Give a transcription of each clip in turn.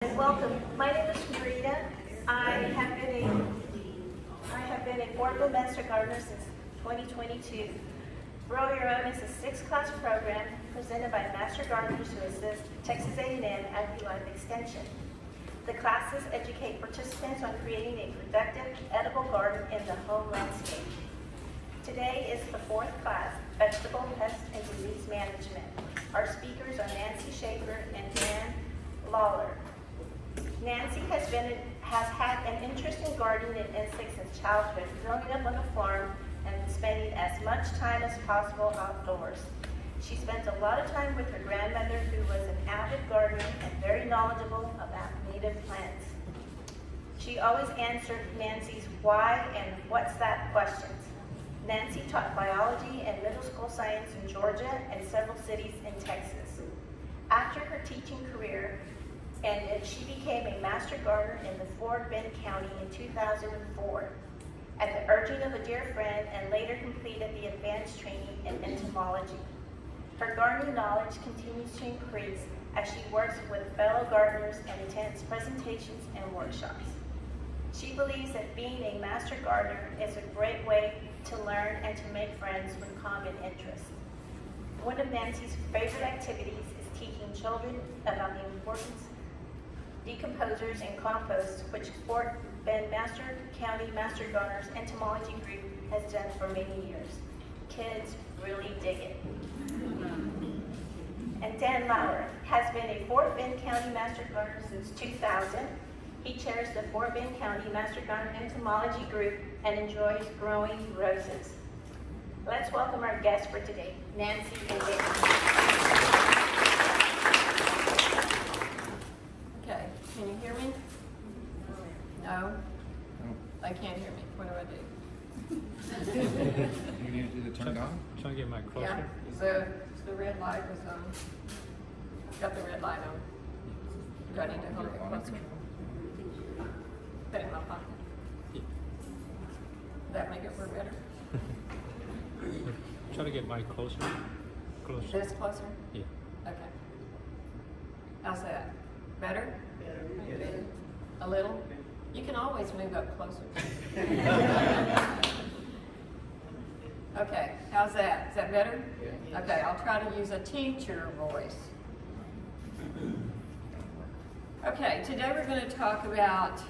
Welcome. My name is Marita. I have been a Fordville Master Gardener since 2022. Grow Your Own is a 6-class program presented by Master Gardeners who assist Texas A&M Agri Life Extension. The classes educate participants on creating a productive, edible garden in the home landscape. Today is the 4th class, Vegetable, Pest, and Disease Management. Our speakers are Nancy Schaefer and Dan Lawler. Nancy has had an interest in gardening and insects since childhood, growing up on a farm and spending as much time as possible outdoors. She spent a lot of time with her grandmother, who was an avid gardener and very knowledgeable about native plants. She always answered Nancy's why and what's that questions. Nancy taught biology and middle school science in Georgia and several cities in Texas. After her teaching career, she became a master gardener in the Fort Bend County in 2004 at the urging of a dear friend, and later completed the advanced training in entomology. Her gardening knowledge continues to increase as she works with fellow gardeners and attends presentations and workshops. She believes that being a master gardener is a great way to learn and to make friends with common interests. One of Nancy's favorite activities is teaching children about the importance decomposers and compost, which Fort Bend County Master Gardeners Entomology Group has done for many years. Kids really dig it. And Dan Lauer has been a Fort Bend County Master Gardener since 2000. He chairs the Fort Bend County Master Gardener Entomology Group and enjoys growing roses. Let's welcome our guests for today, Nancy and Dan. Can you hear me? No? They can't hear me. What do I do? You need to do the turn on? Trying to get my closer. Yeah, the red light was on. Got the red light on. Do I need to hold it closer? Put it in my pocket. Yeah. That make it work better? Try to get my closer. This closer? Yeah. Okay. How's that? Better? A little? You can always move up closer. Okay, how's that? Is that better? Okay, I'll try to use a teacher voice. Okay, today we're going to talk about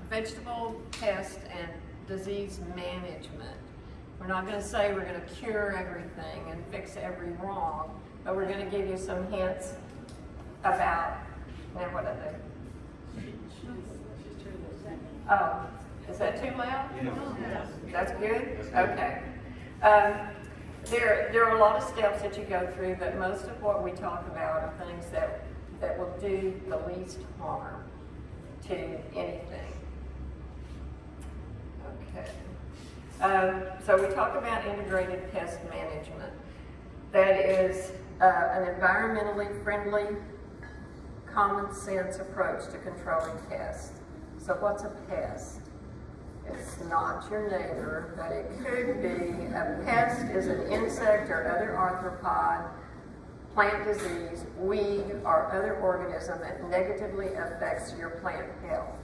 vegetable, pest, and disease management. We're not going to say we're going to cure everything and fix every wrong, but we're going to give you some hints about, now what I do? Oh, is that too loud? Yeah. That's good? Okay. There are a lot of steps that you go through, but most of what we talk about are things that will do the least harm to anything. Okay. So we talk about integrated pest management. That is an environmentally friendly, common sense approach to controlling pests. So what's a pest? It's not your neighbor, but it could be. A pest is an insect or other arthropod, plant disease, weed, or other organism that negatively affects your plant health.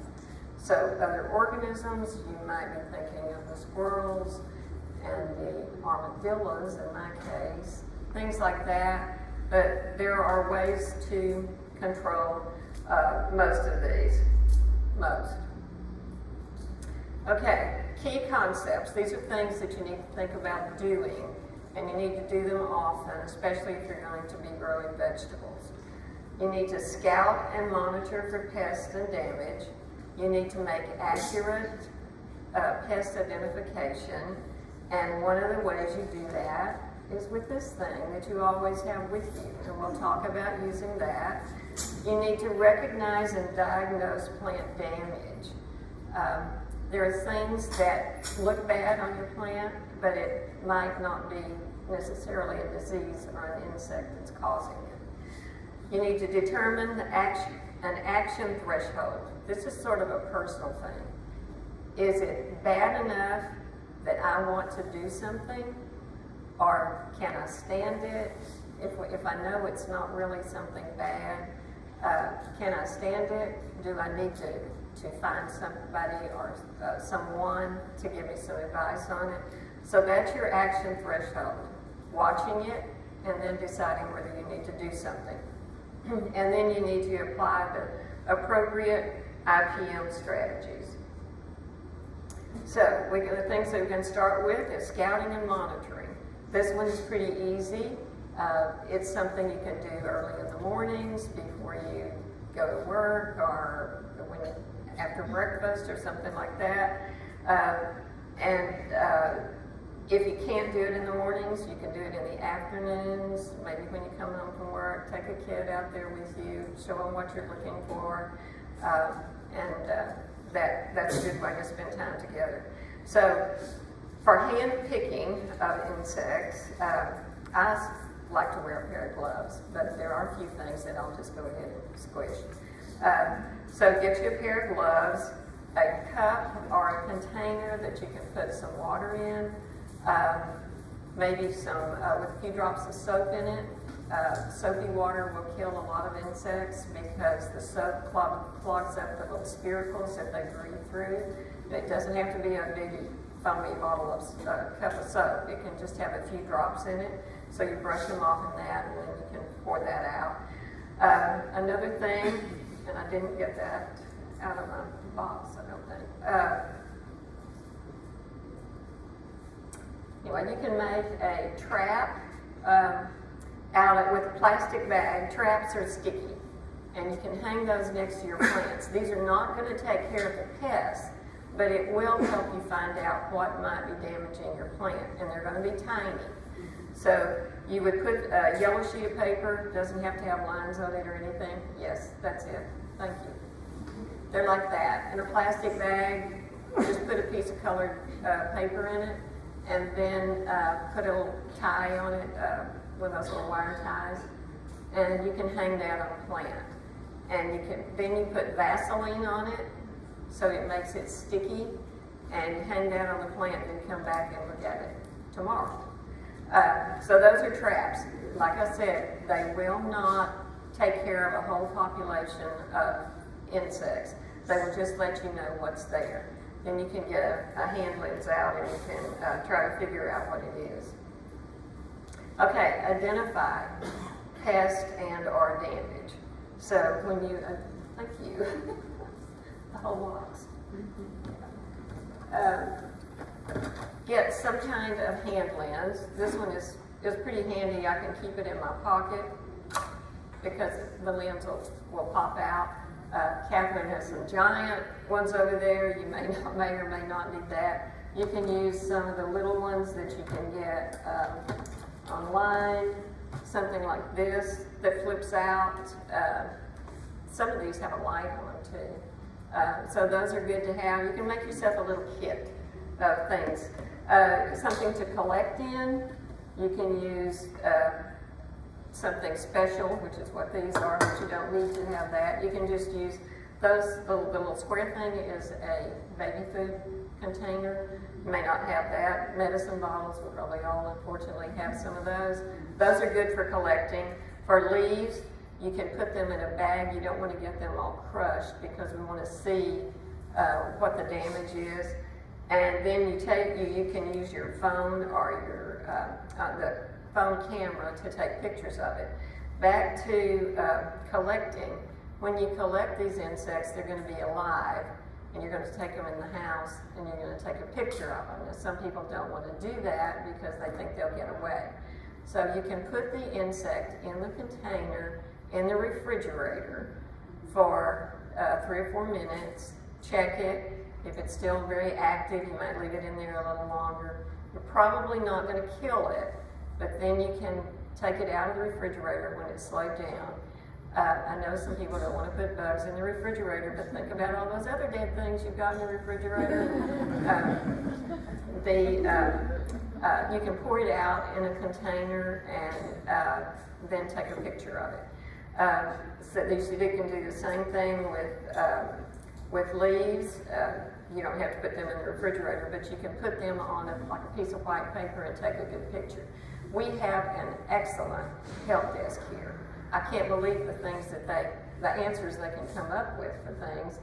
So other organisms, you might be thinking of the squirrels and the armadillos in my case, things like that. But there are ways to control most of these. Most. Okay, key concepts. These are things that you need to think about doing, and you need to do them often, especially if you're going to be growing vegetables. You need to scout and monitor for pests and damage. You need to make accurate pest identification, and one of the ways you do that is with this thing that you always have with you, and we'll talk about using that. You need to recognize and diagnose plant damage. There are things that look bad on your plant, but it might not be necessarily a disease or an insect that's causing it. You need to determine an action threshold. This is sort of a personal thing. Is it bad enough that I want to do something, or can I stand it? If I know it's not really something bad, Can I stand it? Do I need to find somebody or someone to give me some advice on it? So that's your action threshold. Watching it and then deciding whether you need to do something. And then you need to apply the appropriate IPM strategies. So the things that we're going to start with is scouting and monitoring. This one is pretty easy. It's something you can do early in the mornings before you go to work or after breakfast or something like that. If you can't do it in the mornings, you can do it in the afternoons. Maybe when you come home from work, take a kid out there with you, show them what you're looking for, that's a good way to spend time together. So, for hand picking of insects, I like to wear a pair of gloves, but there are a few things that I'll just go ahead and squish. So get you a pair of gloves, a cup or a container that you can put some water in, maybe with a few drops of soap in it. Soapy water will kill a lot of insects because the soap clogs up the little spiracles that they breathe through. It doesn't have to be a big foamy bottle of cup of soap. It can just have a few drops in it. So you brush them off in that, and then you can pour that out. Another thing, and I didn't get that out of my box, I don't think. Anyway, you can make a trap with a plastic bag. Traps are sticky, and you can hang those next to your plants. These are not going to take care of the pests, but it will help you find out what might be damaging your plant, and they're going to be tiny. So you would put a yellow sheet of paper, doesn't have to have lines on it or anything. Yes, that's it. Thank you. They're like that. In a plastic bag, just put a piece of colored paper in it, and then put a little tie on it, one of those little wire ties, and you can hang that on a plant. And then you put Vaseline on it, so it makes it sticky, and you hang that on the plant, and come back and look at it tomorrow. So those are traps. Like I said, they will not take care of a whole population of insects. They will just let you know what's there. Then you can get a hand lens out and you can try to figure out what it is. Okay, identify pest and or damage. So when you, thank you, the whole box. Get some kind of hand lens. This one is pretty handy. I can keep it in my pocket because the lens will pop out. Catherine has some giant ones over there. You may or may not need that. You can use some of the little ones that you can get online, something like this that flips out. Some of these have a light on them too. So those are good to have. You can make yourself a little kit of things. Something to collect in. You can use something special, which is what these are, but you don't need to have that. You can just use those. The little square thing is a baby food container. You may not have that. Medicine bottles, we probably all unfortunately have some of those. Those are good for collecting. For leaves, you can put them in a bag. You don't want to get them all crushed because we want to see what the damage is. And then you can use your phone or the phone camera to take pictures of it. Back to collecting. When you collect these insects, they're going to be alive, and you're going to take them in the house, and you're going to take a picture of them. Now, some people don't want to do that because they think they'll get away. So you can put the insect in the container in the refrigerator for 3 or 4 minutes, check it. If it's still very active, you might leave it in there a little longer. You're probably not going to kill it, but then you can take it out of the refrigerator when it's slowed down. I know some people don't want to put bugs in the refrigerator, but think about all those other dead things you've got in the refrigerator. You can pour it out in a container and then take a picture of it. So you can do the same thing with leaves. You don't have to put them in the refrigerator, but you can put them on like a piece of white paper and take a good picture. We have an excellent help desk here. I can't believe the things that the answers they can come up with for things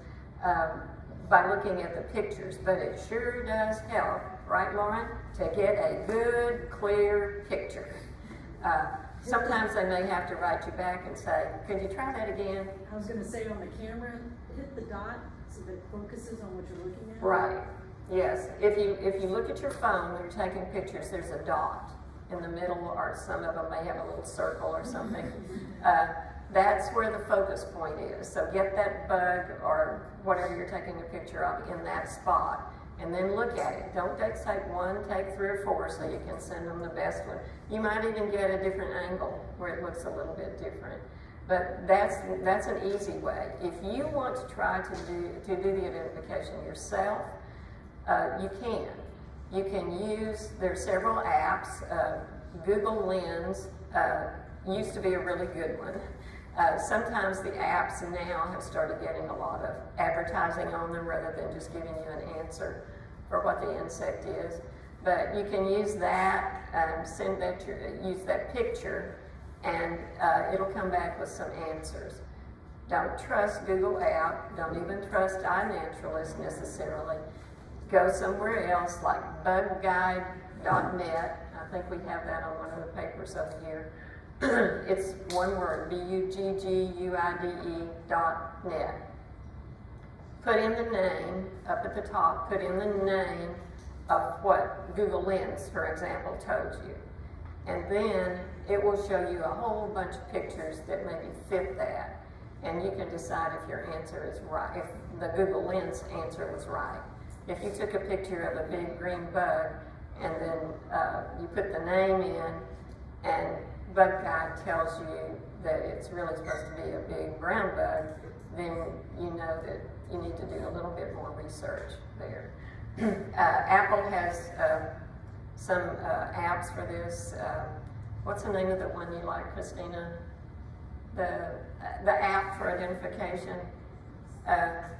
by looking at the pictures. But it sure does help, right, Lauren, to get a good, clear picture. Sometimes they may have to write you back and say, could you try that again? I was gonna say on the camera, hit the dot so that it focuses on what you're looking at. Right, yes. If you look at your phone when you're taking pictures, there's a dot in the middle, or some of them may have a little circle or something. That's where the focus point is. So get that bug or whatever you're taking a picture of in that spot, and then look at it. Don't take one, take 3 or 4 so you can send them the best one. You might even get a different angle where it looks a little bit different. But that's an easy way. If you want to try to do the identification yourself, you can. You can use, there's several apps. Google Lens used to be a really good one. Sometimes the apps now have started getting a lot of advertising on them rather than just giving you an answer for what the insect is. But you can use that, use that picture, and it'll come back with some answers. Don't trust Google app. Don't even trust iNaturalist necessarily. Go somewhere else like bugguide.net. I think we have that on one of the papers over here. It's one word, bugguide.net. Put in the name, up at the top, put in the name of what Google Lens, for example, told you. And then it will show you a whole bunch of pictures that maybe fit that. And you can decide if your answer is right, if the Google Lens answer was right. If you took a picture of a big green bug and then you put the name in and Bug Guide tells you that it's really supposed to be a big brown bug, then you know that you need to do a little bit more research there. Apple has some apps for this. What's the name of the one you like, Christina? The app for identification.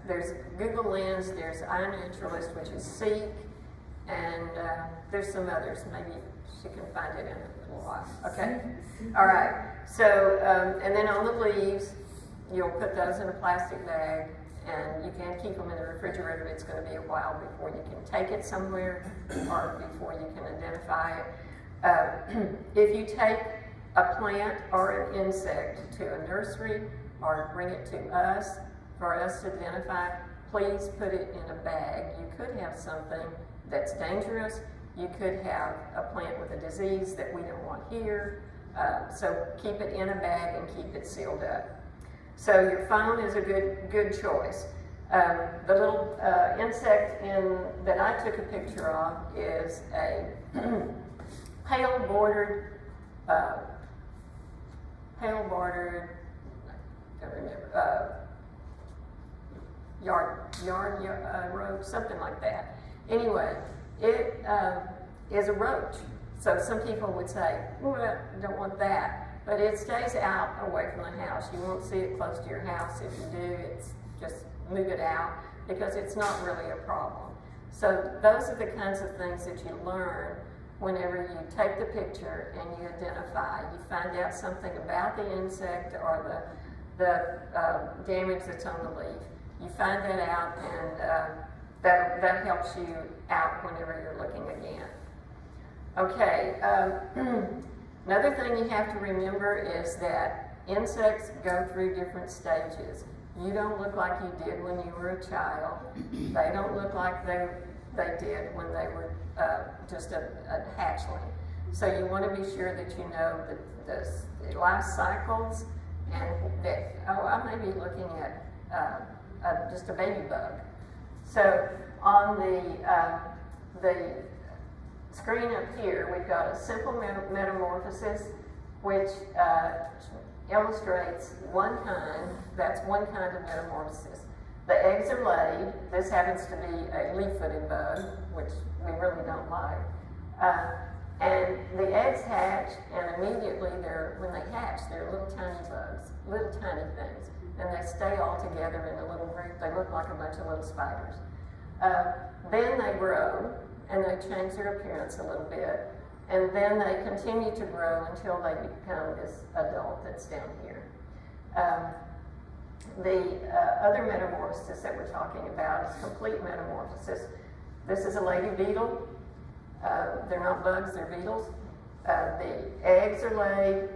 There's Google Lens, there's iNaturalist, which is Seek, and there's some others. Maybe she can find it in a little while. Okay? All right. So, and then on the leaves, you'll put those in a plastic bag, and you can keep them in the refrigerator. It's going to be a while before you can take it somewhere or before you can identify it. If you take a plant or an insect to a nursery or bring it to us for us to identify, please put it in a bag. You could have something that's dangerous. You could have a plant with a disease that we don't want here. So keep it in a bag and keep it sealed up. So your phone is a good choice. The little insect that I took a picture of is a pale bordered, I don't remember, yard roach, something like that. Anyway, it is a roach. So some people would say, well, I don't want that. But it stays out away from the house. You won't see it close to your house. If you do, it's just move it out because it's not really a problem. So those are the kinds of things that you learn whenever you take the picture and you identify. You find out something about the insect or the damage that's on the leaf. You find that out, and that helps you out whenever you're looking again. Okay, another thing you have to remember is that insects go through different stages. You don't look like you did when you were a child. They don't look like they did when they were just a hatchling. So you want to be sure that you know the life cycles, and that, I may be looking at just a baby bug. So on the screen up here, we've got a simple metamorphosis, which illustrates one kind. That's one kind of metamorphosis. The eggs are laid. This happens to be a leaf-footed bug, which we really don't like. And the eggs hatch, and immediately when they hatch, they're little tiny bugs, little tiny things. And they stay all together in a little group. They look like a bunch of little spiders. Then they grow, and they change their appearance a little bit. And then they continue to grow until they become this adult that's down here. The other metamorphosis that we're talking about is complete metamorphosis. This is a lady beetle. They're not bugs, they're beetles. The eggs are laid,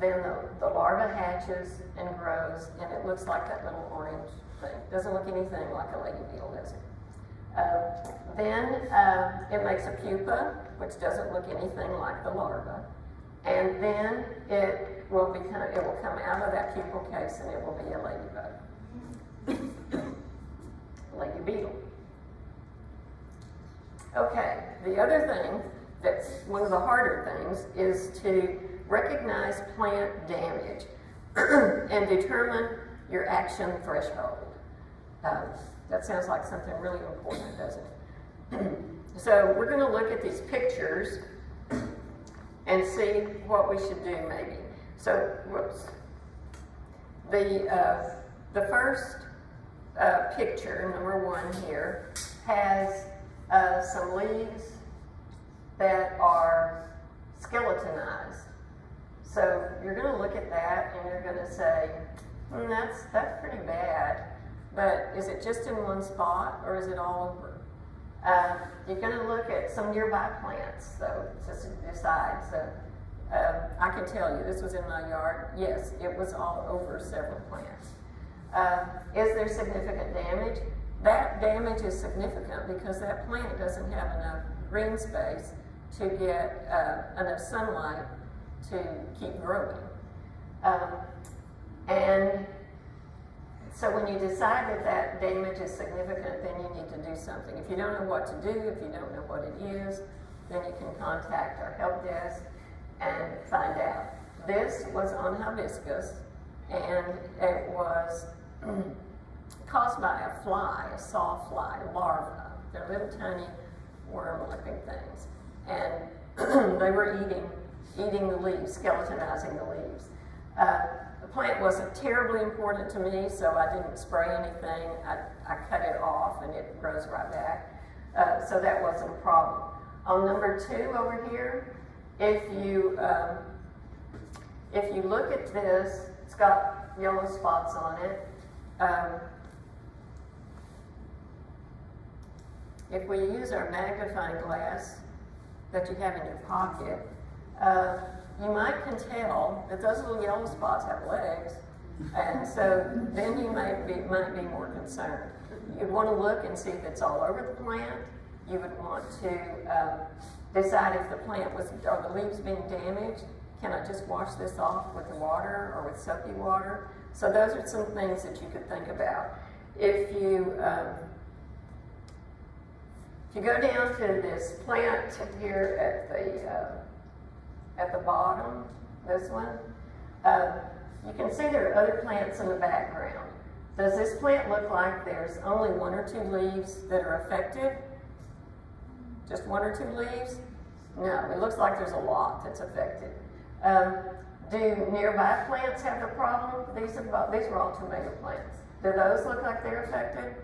then the larva hatches and grows, and it looks like that little orange thing. Doesn't look anything like a lady beetle, does it? Then it makes a pupa, which doesn't look anything like the larva. And then it will come out of that pupal case and it will be a ladybug. Lady beetle. Okay, the other thing that's one of the harder things is to recognize plant damage and determine your action threshold. That sounds like something really important, doesn't it? So we're going to look at these pictures and see what we should do maybe. So, whoops. The first picture, number 1 here, has some leaves that are skeletonized. So you're going to look at that and you're going to say, that's pretty bad, but is it just in one spot or is it all over? You're going to look at some nearby plants, so just to decide. So I can tell you, this was in my yard. Yes, it was all over several plants. Is there significant damage? That damage is significant because that plant doesn't have enough green space to get enough sunlight to keep growing. And so when you decide that damage is significant, then you need to do something. If you don't know what to do, if you don't know what it is, then you can contact our help desk and find out. This was on hibiscus, and it was caused by a fly, a sawfly larva. They're little tiny worm-looking things. And they were eating the leaves, skeletonizing the leaves. The plant wasn't terribly important to me, so I didn't spray anything. I cut it off and it grows right back. So that wasn't a problem. On number 2 over here, if you look at this, it's got yellow spots on it. If we use our magnifying glass that you have in your pocket, you might can tell that those little yellow spots have legs, and so then you might be more concerned. You'd want to look and see if it's all over the plant. You would want to decide if the plant are the leaves being damaged. Can I just wash this off with water or with soapy water? So those are some things that you could think about. If you go down to this plant here at the bottom, this one, you can see there are other plants in the background. Does this plant look like there's only 1 or 2 leaves that are affected? Just 1 or 2 leaves? No, it looks like there's a lot that's affected. Do nearby plants have the problem? These are all tomato plants. Do those look like they're affected?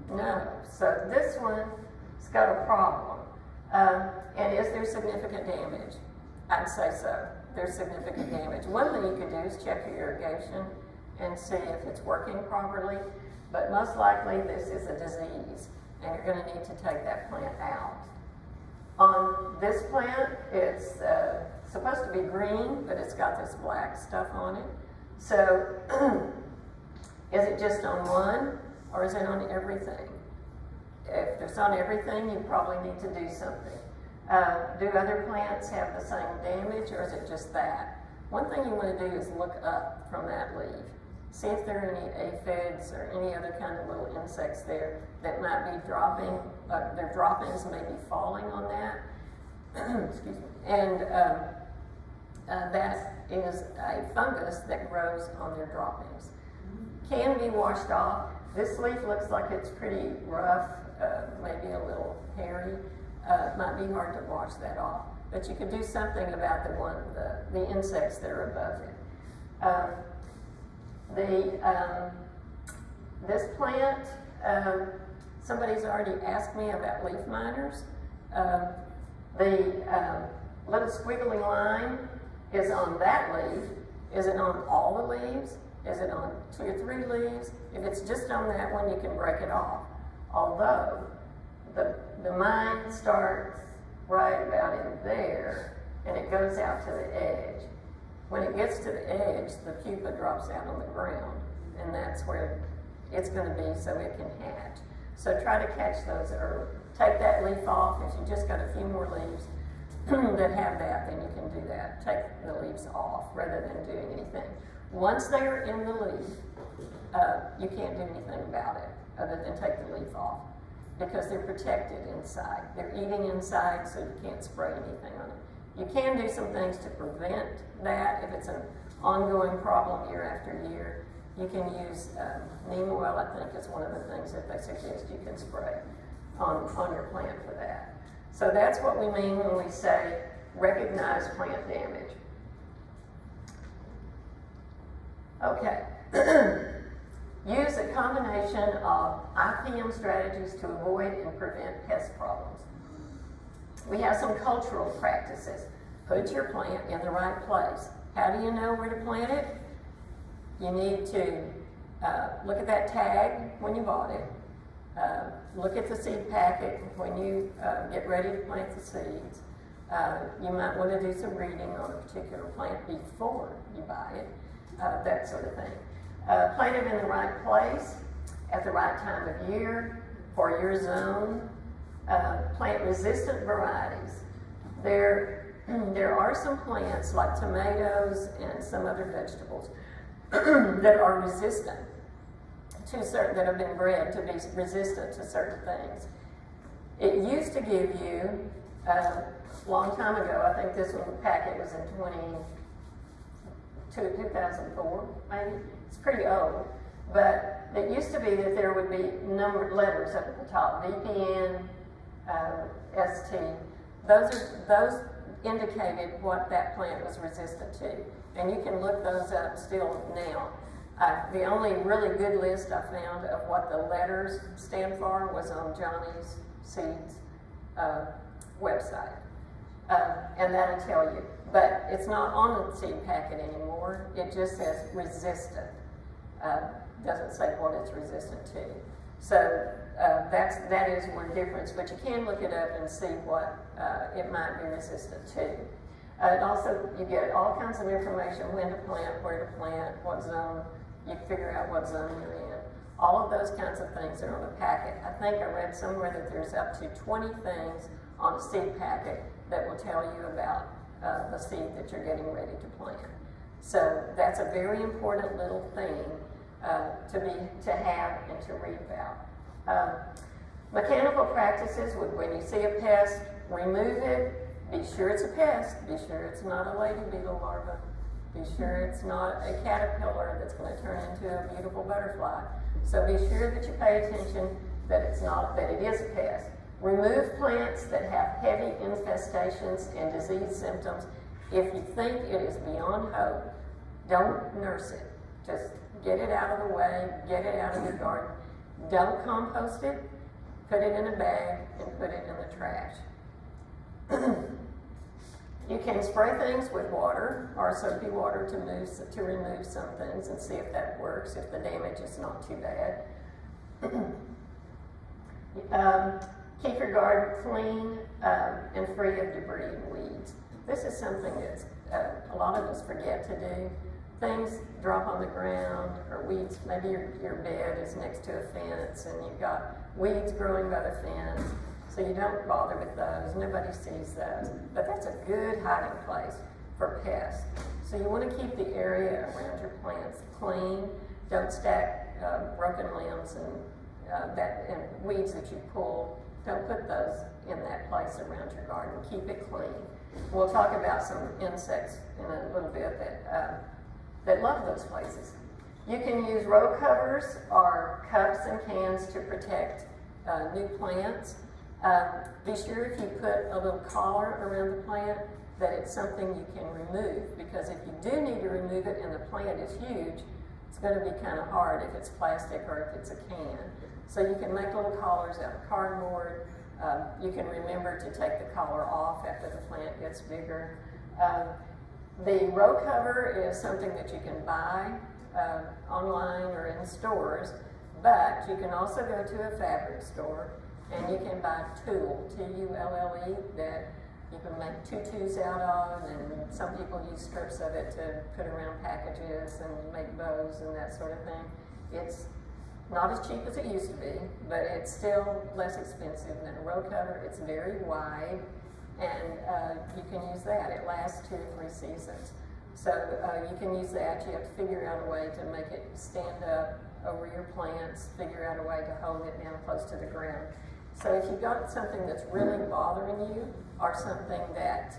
No. So this one's got a problem. And is there significant damage? I'd say so. There's significant damage. One thing you could do is check your irrigation and see if it's working properly, but most likely this is a disease, and you're going to need to take that plant out. On this plant, it's supposed to be green, but it's got this black stuff on it. So, is it just on one, or is it on everything? If it's on everything, you probably need to do something. Do other plants have the same damage, or is it just that? One thing you want to do is look up from that leaf. See if there are any aphids or any other kind of little insects there that might be dropping. Their droppings may be falling on that. Excuse me. And that is a fungus that grows on their droppings. Can be washed off. This leaf looks like it's pretty rough, maybe a little hairy. It might be hard to wash that off, but you could do something about the insects that are above it. This plant, somebody's already asked me about leaf miners. The little squiggly line is on that leaf. Is it on all the leaves? Is it on 2 or 3 leaves? If it's just on that one, you can break it off. Although, the mine starts right about in there, and it goes out to the edge. When it gets to the edge, the pupa drops out on the ground, and that's where it's going to be so it can hatch. So try to catch those early. Take that leaf off. If you just got a few more leaves that have that, then you can do that. Take the leaves off rather than doing anything. Once they are in the leaf, you can't do anything about it other than take the leaf off because they're protected inside. They're eating inside, so you can't spray anything on it. You can do some things to prevent that if it's an ongoing problem year after year. You can use neem oil, I think is one of the things that they suggest you can spray on your plant for that. So that's what we mean when we say recognize plant damage. Okay. Use a combination of IPM strategies to avoid and prevent pest problems. We have some cultural practices. Put your plant in the right place. How do you know where to plant it? You need to look at that tag when you bought it. Look at the seed packet when you get ready to plant the seeds. You might want to do some reading on a particular plant before you buy it, that sort of thing. Plant it in the right place at the right time of year for your zone. Plant resistant varieties. There are some plants like tomatoes and some other vegetables that are resistant to certain, that have been bred to be resistant to certain things. It used to give you, a long time ago, I think this one packet was in 2004, maybe. It's pretty old. But it used to be that there would be numbered letters up at the top, VPN, ST. Those indicated what that plant was resistant to. And you can look those up still now. The only really good list I found of what the letters stand for was on Johnny's Seeds website. And that'll tell you. But it's not on the seed packet anymore. It just says resistant. Doesn't say what it's resistant to. So that is one difference. But you can look it up and see what it might be resistant to. And also, you get all kinds of information: when to plant, where to plant, what zone. You figure out what zone you're in. All of those kinds of things are on the packet. I think I read somewhere that there's up to 20 things on a seed packet that will tell you about the seed that you're getting ready to plant. So that's a very important little thing to have and to read about. Mechanical practices would, when you see a pest, remove it. Be sure it's a pest. Be sure it's not a lady beetle larva. Be sure it's not a caterpillar that's going to turn into a beautiful butterfly. So be sure that you pay attention that it is a pest. Remove plants that have heavy infestations and disease symptoms. If you think it is beyond hope, don't nurse it. Just get it out of the way, get it out of your garden. Don't compost it, put it in a bag, and put it in the trash. You can spray things with water or soapy water to remove some things and see if that works, if the damage is not too bad. Keep your garden clean and free of debris and weeds. This is something that a lot of us forget to do. Things drop on the ground, or weeds. Maybe your bed is next to a fence and you've got weeds growing by the fence. So you don't bother with those. Nobody sees those. But that's a good hiding place for pests. So you want to keep the area around your plants clean. Don't stack broken limbs and weeds that you pull. Don't put those in that place around your garden. Keep it clean. We'll talk about some insects in a little bit that love those places. You can use row covers or cups and cans to protect new plants. Be sure if you put a little collar around the plant that it's something you can remove, because if you do need to remove it and the plant is huge, it's going to be kind of hard if it's plastic or if it's a can. So you can make little collars out of cardboard. You can remember to take the collar off after the plant gets bigger. The row cover is something that you can buy. online or in stores, but you can also go to a fabric store and you can buy tulle, T-U-L-L-E, that you can make tutus out of, and some people use strips of it to put around packages and make bows and that sort of thing. It's not as cheap as it used to be, but it's still less expensive than a row cover. It's very wide, and you can use that. It lasts 2 or 3 seasons. So you can use that. You have to figure out a way to make it stand up over your plants, figure out a way to hold it down close to the ground. So if you've got something that's really bothering you, or something that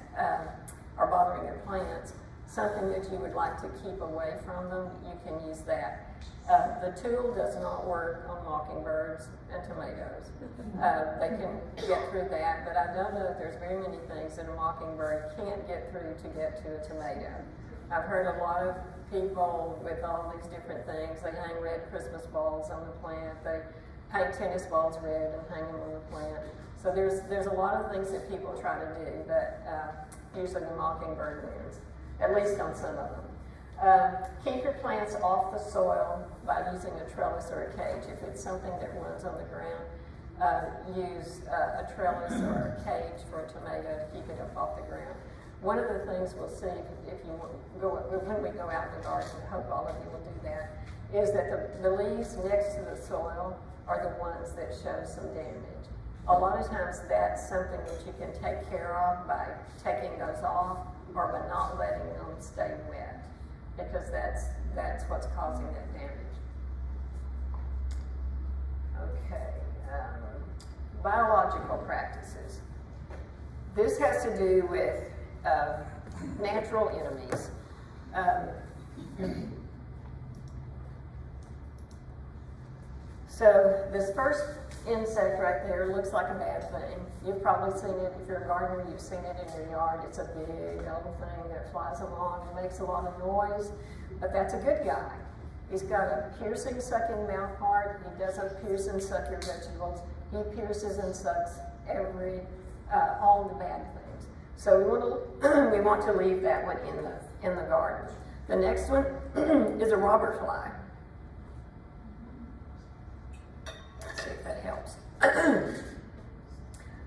are bothering your plants, something that you would like to keep away from them, you can use that. The tulle does not work on mockingbirds and tomatoes. They can get through that, but I don't know if there's very many things that a mockingbird can't get through to get to a tomato. I've heard a lot of people with all these different things. They hang red Christmas balls on the plant. They paint tennis balls red and hang them on the plant. So there's a lot of things that people try to do, but usually the mockingbird wins, at least on some of them. Keep your plants off the soil by using a trellis or a cage. If it's something that runs on the ground, use a trellis or a cage for a tomato to keep it up off the ground. One of the things we'll see if you go, when we go out in the garden, I hope all of you will do that, is that the leaves next to the soil are the ones that show some damage. A lot of times that's something that you can take care of by taking those off or by not letting them stay wet, because that's what's causing that damage. Okay, biological practices. This has to do with natural enemies. So this first insect right there looks like a bad thing. You've probably seen it. If you're a gardener, you've seen it in your yard. It's a big old thing that flies along and makes a lot of noise, but that's a good guy. He's got a piercing, sucking mouth part. He doesn't pierce and suck your vegetables. He pierces and sucks all the bad things. So we want to leave that one in the garden. The next one is a robber fly. Let's see if that helps.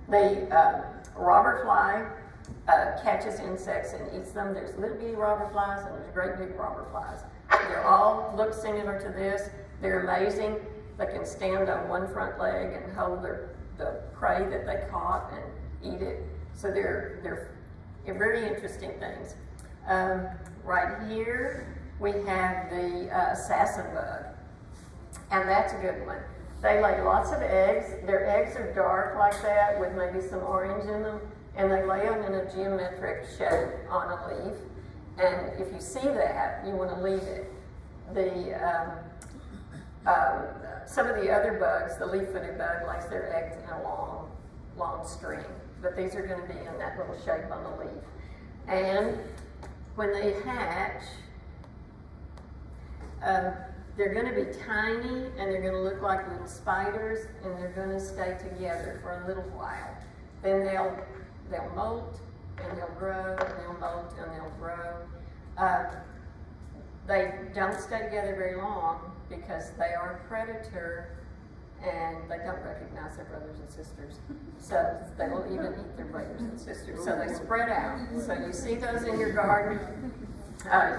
The robber fly catches insects and eats them. There's little bitty robber flies and there's great big robber flies. They all look similar to this. They're amazing. They can stand on one front leg and hold the prey that they caught and eat it. So they're very interesting things. Right here we have the assassin bug, and that's a good one. They lay lots of eggs. Their eggs are dark like that with maybe some orange in them, and they lay them in a geometric shape on a leaf. And if you see that, you want to leave it. Some of the other bugs, the leaf-footed bug, lays their eggs in a long string, but these are going to be in that little shape on the leaf. And when they hatch, they're going to be tiny, and they're going to look like little spiders, and they're going to stay together for a little while. Then they'll molt, and they'll grow, and they'll molt, and they'll grow. They don't stay together very long because they are a predator, and they don't recognize their brothers and sisters. So they will even eat their brothers and sisters. So they spread out. So you see those in your garden,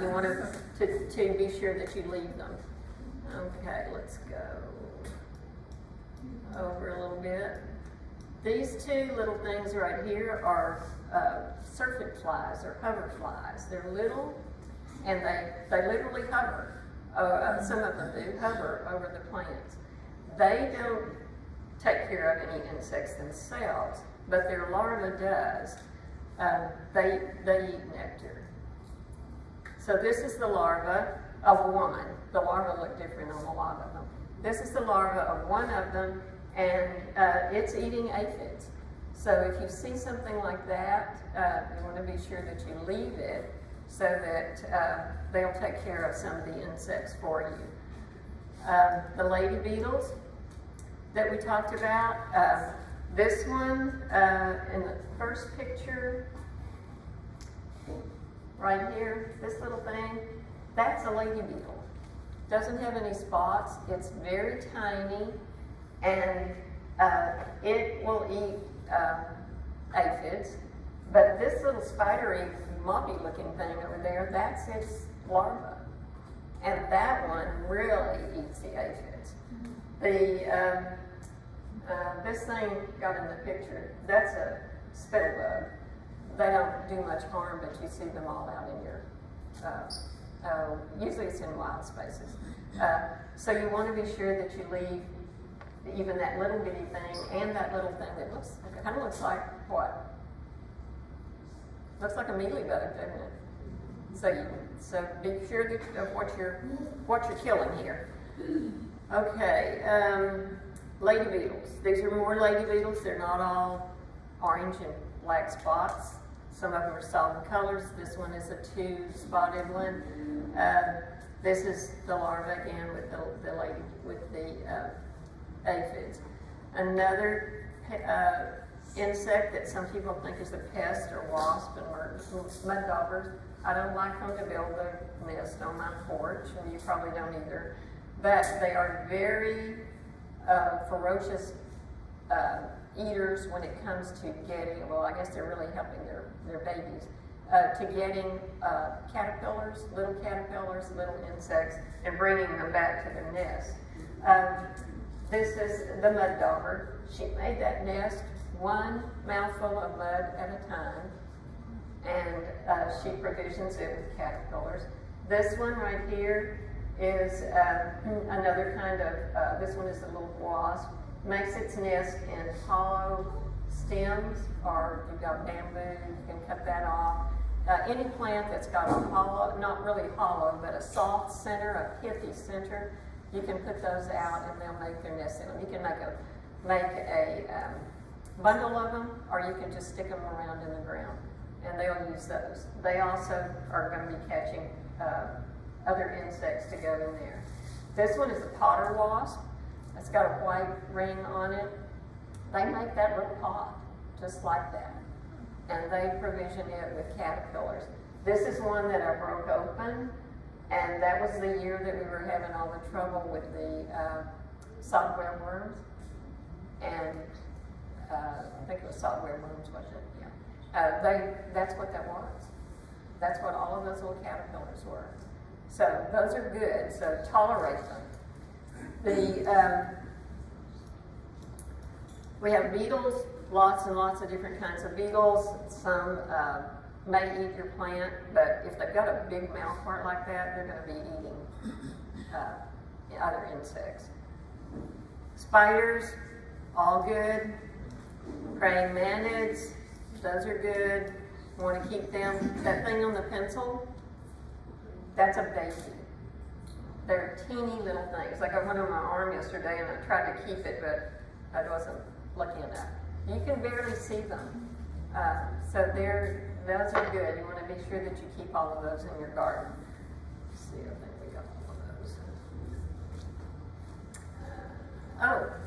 you want to be sure that you leave them. Okay, let's go over a little bit. These two little things right here are syrphid flies or hover flies. They're little, and they literally hover. Some of them do hover over the plants. They don't take care of any insects themselves, but their larva does. They eat nectar. So this is the larva of one. The larvae look different on a lot of them. This is the larva of one of them, and it's eating aphids. So if you see something like that, you want to be sure that you leave it so that they'll take care of some of the insects for you. The lady beetles that we talked about, this one in the first picture, right here, this little thing, that's a lady beetle. doesn't have any spots, it's very tiny, and it will eat aphids. But this little spidery, moppy looking thing over there, that's its larva. And that one really eats the aphids. This thing got in the picture, that's a spittle bug. They don't do much harm, but you see them all out in your, usually it's in wild spaces. So you want to be sure that you leave even that little bitty thing and that little thing that kind of looks like what? Looks like a mealybug, doesn't it? So be sure of what you're killing here. Okay, lady beetles. These are more lady beetles. They're not all orange and black spots. Some of them are solid colors. This one is a 2-spotted one. This is the larva again with the lady with the aphids. Another insect that some people think is a pest or wasp and mud daubers. I don't like them to build a nest on my porch, and you probably don't either. But they are very ferocious eaters when it comes to getting, well, I guess they're really helping their babies, to getting caterpillars, little insects, and bringing them back to their nest. This is the mud dauber. She made that nest one mouthful of mud at a time, and she provisions it with caterpillars. This one right here is another kind of, this one is a little wasp. Makes its nest in hollow stems, or if you've got bamboo, you can cut that off. Any plant that's got a hollow, not really hollow, but a soft center, a pithy center, you can put those out and they'll make their nest in them. You can make a bundle of them, or you can just stick them around in the ground, and they'll use those. They also are going to be catching other insects to go in there. This one is a potter wasp. It's got a white ring on it. They make that little pot just like that, and they provision it with caterpillars. This is one that I broke open, and that was the year that we were having all the trouble with the sodware worms, and I think it was sodware worms, wasn't it? Yeah. That's what that was. That's what all of those little caterpillars were. So those are good. So tolerate them. We have beetles, lots and lots of different kinds of beetles. Some may eat your plant, but if they've got a big mouth part like that, they're going to be eating other insects. Spiders, all good. Praying manids, those are good. You want to keep them. That thing on the pencil, that's a baby. They're teeny little things. Like I went on my arm yesterday and I tried to keep it, but I wasn't lucky enough. You can barely see them. So those are good. You want to be sure that you keep all of those in your garden. Let's see, I think we got all of those.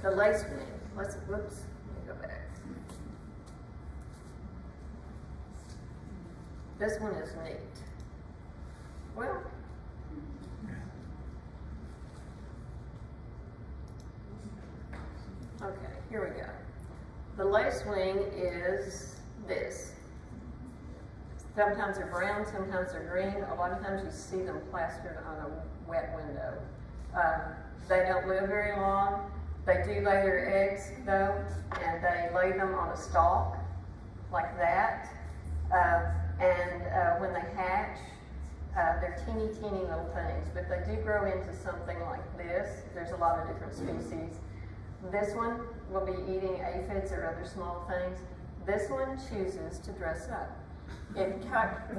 The lace wing. Let me go back. This one is neat. Well, okay, here we go. The lacewing is this. Sometimes they're brown, sometimes they're green. A lot of times you see them plastered on a wet window. They don't live very long. They do lay their eggs though, and they lay them on a stalk like that. And when they hatch, they're teeny little things, but they do grow into something like this. There's a lot of different species. This one will be eating aphids or other small things. This one chooses to dress up. It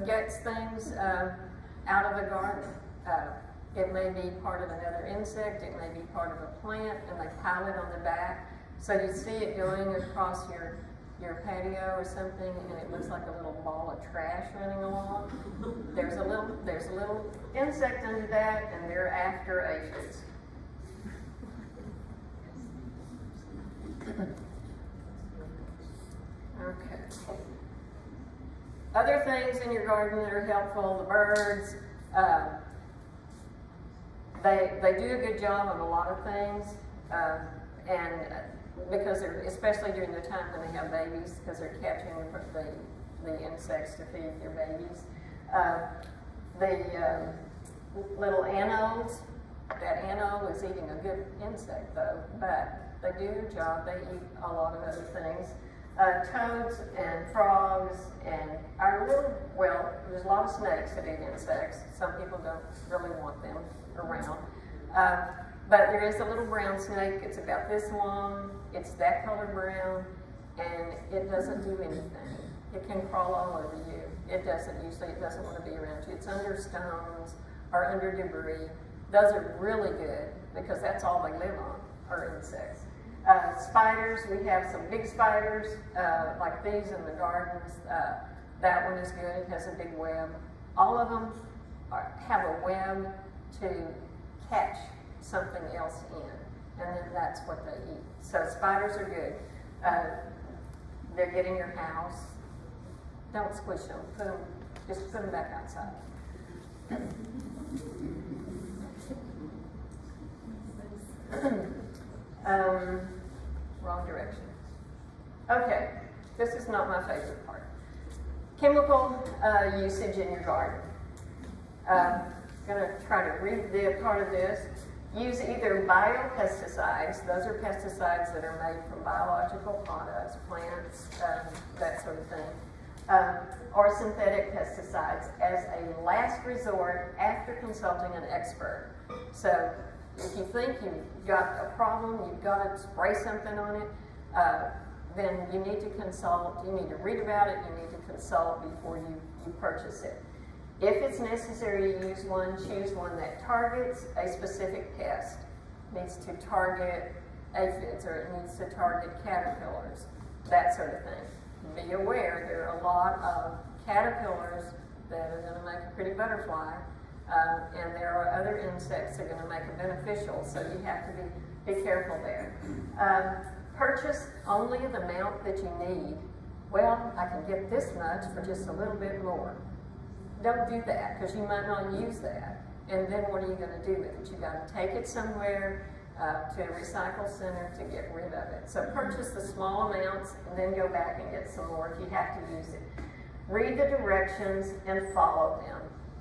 gets things out of the garden. It may be part of another insect, it may be part of a plant, and they pile it on the back. So you see it going across your patio or something, and it looks like a little ball of trash running along. There's a little insect under that, and they're after aphids. Okay. Other things in your garden that are helpful, the birds. They do a good job on a lot of things, and because they're, especially during the time when they have babies, because they're catching the insects to feed their babies. The little anodes, that anode is eating a good insect though, but they do their job. They eat a lot of other things. Toads and frogs and our little, well, there's a lot of snakes that eat insects. Some people don't really want them around. But there is a little brown snake. It's about this long. It's that color brown, and it doesn't do anything. It can crawl all over you. It doesn't want to be around you. It's under stones or under debris. Those are really good because that's all they live on, are insects. Spiders, we have some big spiders, like these in the gardens. That one is good, it has a big web. All of them have a web to catch something else in, and then that's what they eat. So spiders are good. They're good in your house. Don't squish them, just put them back outside. Wrong direction. Okay, this is not my favorite part. Chemical usage in your garden. Going to try to read the part of this. Use either biopesticides, those are pesticides that are made from biological products, plants, that sort of thing, or synthetic pesticides as a last resort after consulting an expert. So if you think you've got a problem, you've got to spray something on it, then you need to consult, you need to read about it, you need to consult before you purchase it. If it's necessary to use one, choose one that targets a specific pest. It needs to target aphids, or it needs to target caterpillars, that sort of thing. Be aware there are a lot of caterpillars that are going to make a pretty butterfly, and there are other insects that are going to make it beneficial, so you have to be careful there. Purchase only the amount that you need. Well, I can get this much for just a little bit more. Don't do that, because you might not use that. And then what are you going to do with it? You've got to take it somewhere to a recycle center to get rid of it. So purchase the small amounts and then go back and get some more if you have to use it. Read the directions and follow them.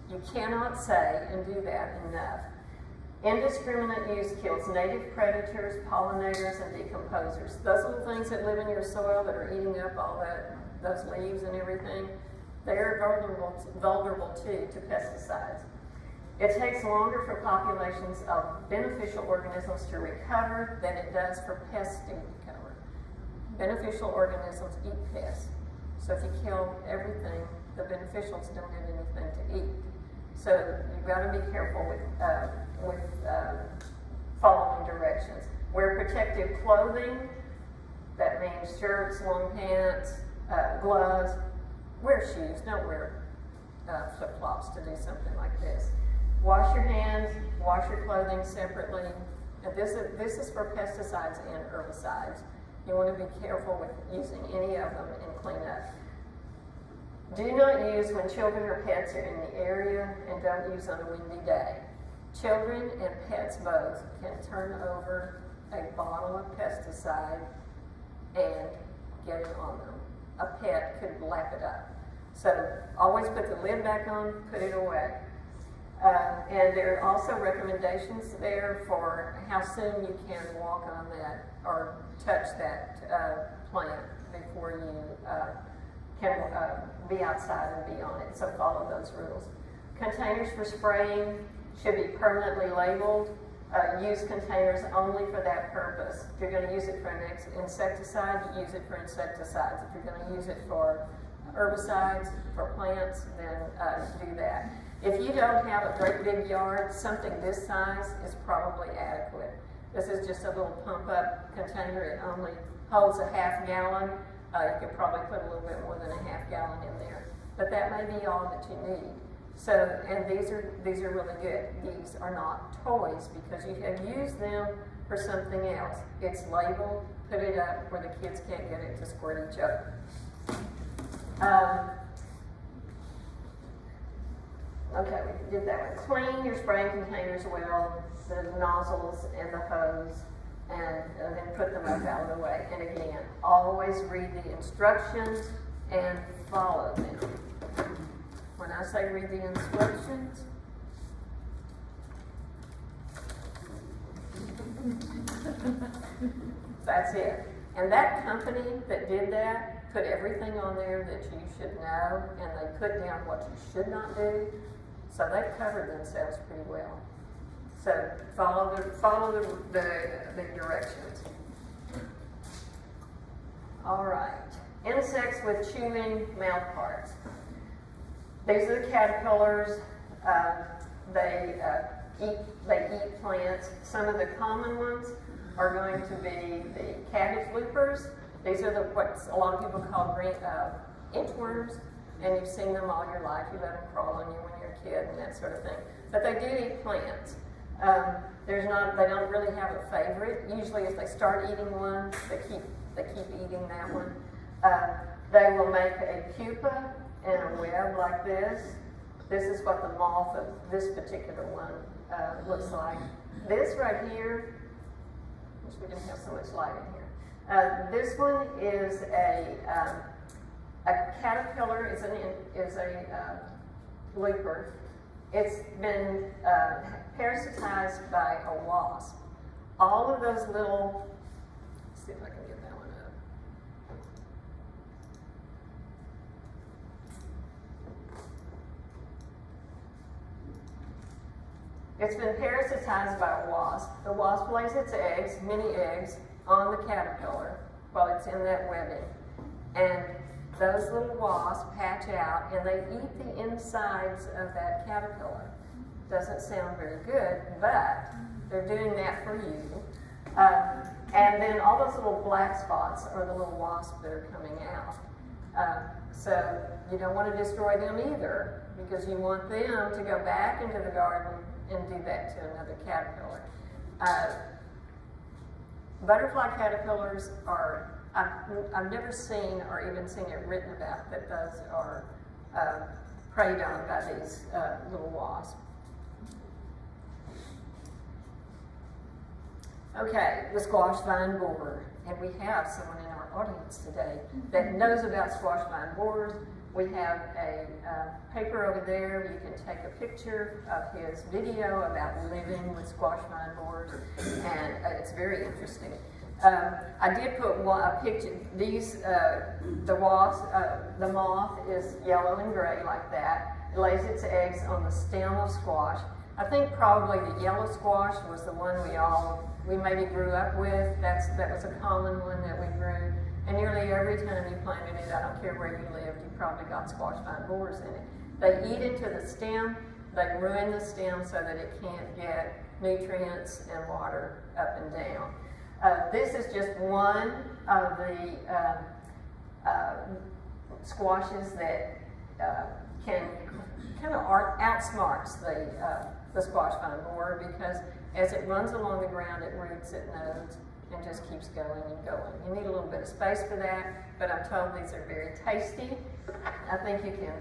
You cannot say and do that enough. Indiscriminate use kills native predators, pollinators, and decomposers. Those little things that live in your soil that are eating up all those leaves and everything, they're vulnerable too to pesticides. It takes longer for populations of beneficial organisms to recover than it does for pests to recover. Beneficial organisms eat pests. So if you kill everything, the beneficials don't have anything to eat. So you've got to be careful with following directions. Wear protective clothing. That means shirts, long pants, gloves. Wear shoes. Don't wear flip-flops to do something like this. Wash your hands. Wash your clothing separately. And this is for pesticides and herbicides. You want to be careful with using any of them and clean up. Do not use when children or pets are in the area, and don't use on a windy day. Children and pets both can turn over a bottle of pesticide and get it on them. A pet could lap it up. So always put the lid back on, put it away. And there are also recommendations there for how soon you can walk on that or touch that plant before you can be outside and be on it. So follow those rules. Containers for spraying should be permanently labeled. Use containers only for that purpose. If you're going to use it for an insecticide, use it for insecticides. If you're going to use it for herbicides, for plants, then do that. If you don't have a great big yard, something this size is probably adequate. This is just a little pump-up container. It only holds a half gallon. You could probably put a little bit more than a half gallon in there. But that may be all that you need. So, and these are really good. These are not toys because you have used them for something else. It's labeled, put it up where the kids can't get it to squirt each other. Okay, we did that one. Clean your spraying containers well, the nozzles and the hose, and then put them up out of the way. And again, always read the instructions and follow them. When I say read the instructions, that's it. And that company that did that put everything on there that you should know, and they put down what you should not do. So they've covered themselves pretty well. So follow the directions. All right. Insects with chewing mouth parts. These are the caterpillars. They eat plants. Some of the common ones are going to be the cabbage loopers. These are what a lot of people call green inchworms, and you've seen them all your life. You let them crawl on you when you're a kid and that sort of thing. But they do eat plants. They don't really have a favorite. Usually, if they start eating one, they keep eating that one. They will make a pupa and a web like this. This is what the moth of this particular one looks like. This right here, wish we didn't have so much light in here. This one is a caterpillar, is a looper. It's been parasitized by a wasp. All of those little, let's see if I can get that one up. It's been parasitized by a wasp. The wasp lays its eggs, many eggs, on the caterpillar while it's in that webbing. And those little wasps hatch out and they eat the insides of that caterpillar. Doesn't sound very good, but they're doing that for you. And then all those little black spots are the little wasps that are coming out. So you don't want to destroy them either, because you want them to go back into the garden and do that to another caterpillar. Butterfly caterpillars are, I've never seen or even seen it written about that those are preyed on by these little wasps. Okay, the squash vine borer. And we have someone in our audience today that knows about squash vine borers. We have a paper over there. You can take a picture of his video about living with squash vine borers, and it's very interesting. I did put a picture. These, the moth is yellow and gray like that. It lays its eggs on the stem of squash. I think probably the yellow squash was the one we maybe grew up with. That was a common one that we grew. And nearly every time you planted it, I don't care where you lived, you probably got squash vine borers in it. They eat into the stem. They ruin the stem so that it can't get nutrients and water up and down. This is just one of the squashes that can kind of outsmarts the squash vine borer, because as it runs along the ground, it roots, it nodes, and just keeps going and going. You need a little bit of space for that, but I'm told these are very tasty. I think you can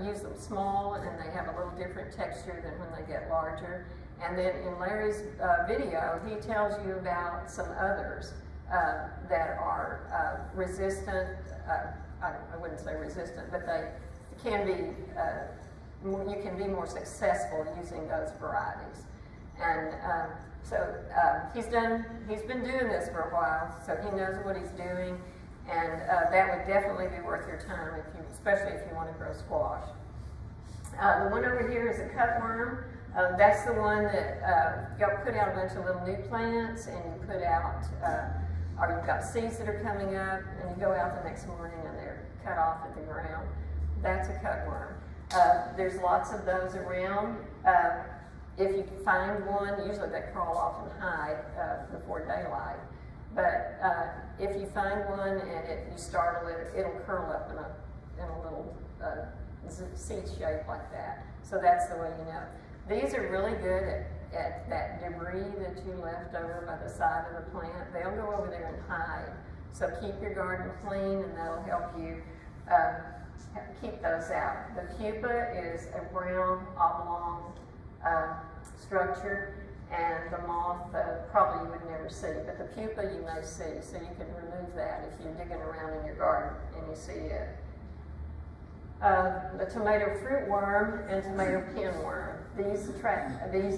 use them small, and they have a little different texture than when they get larger. And then in Larry's video, he tells you about some others that are resistant. I wouldn't say resistant, but they can be. You can be more successful using those varieties. And he's been doing this for a while, so he knows what he's doing, and that would definitely be worth your time, especially if you want to grow squash. The one over here is a cutworm. That's the one that put out a bunch of little new plants, and you put out, or you've got seeds that are coming up, and you go out the next morning and they're cut off at the ground. That's a cutworm. There's lots of those around. If you find one, usually they crawl off and hide before daylight. But if you find one and you startle it, it'll curl up in a little seed shape like that. So that's the way you know. These are really good at that debris that you left over by the side of the plant. They'll go over there and hide. So keep your garden clean, and that'll help you. keep those out. The pupa is a brown oblong structure, and the moth probably you would never see, but the pupa you may see, so you can remove that if you're digging around in your garden and you see it. The tomato fruit worm and tomato pinworm. These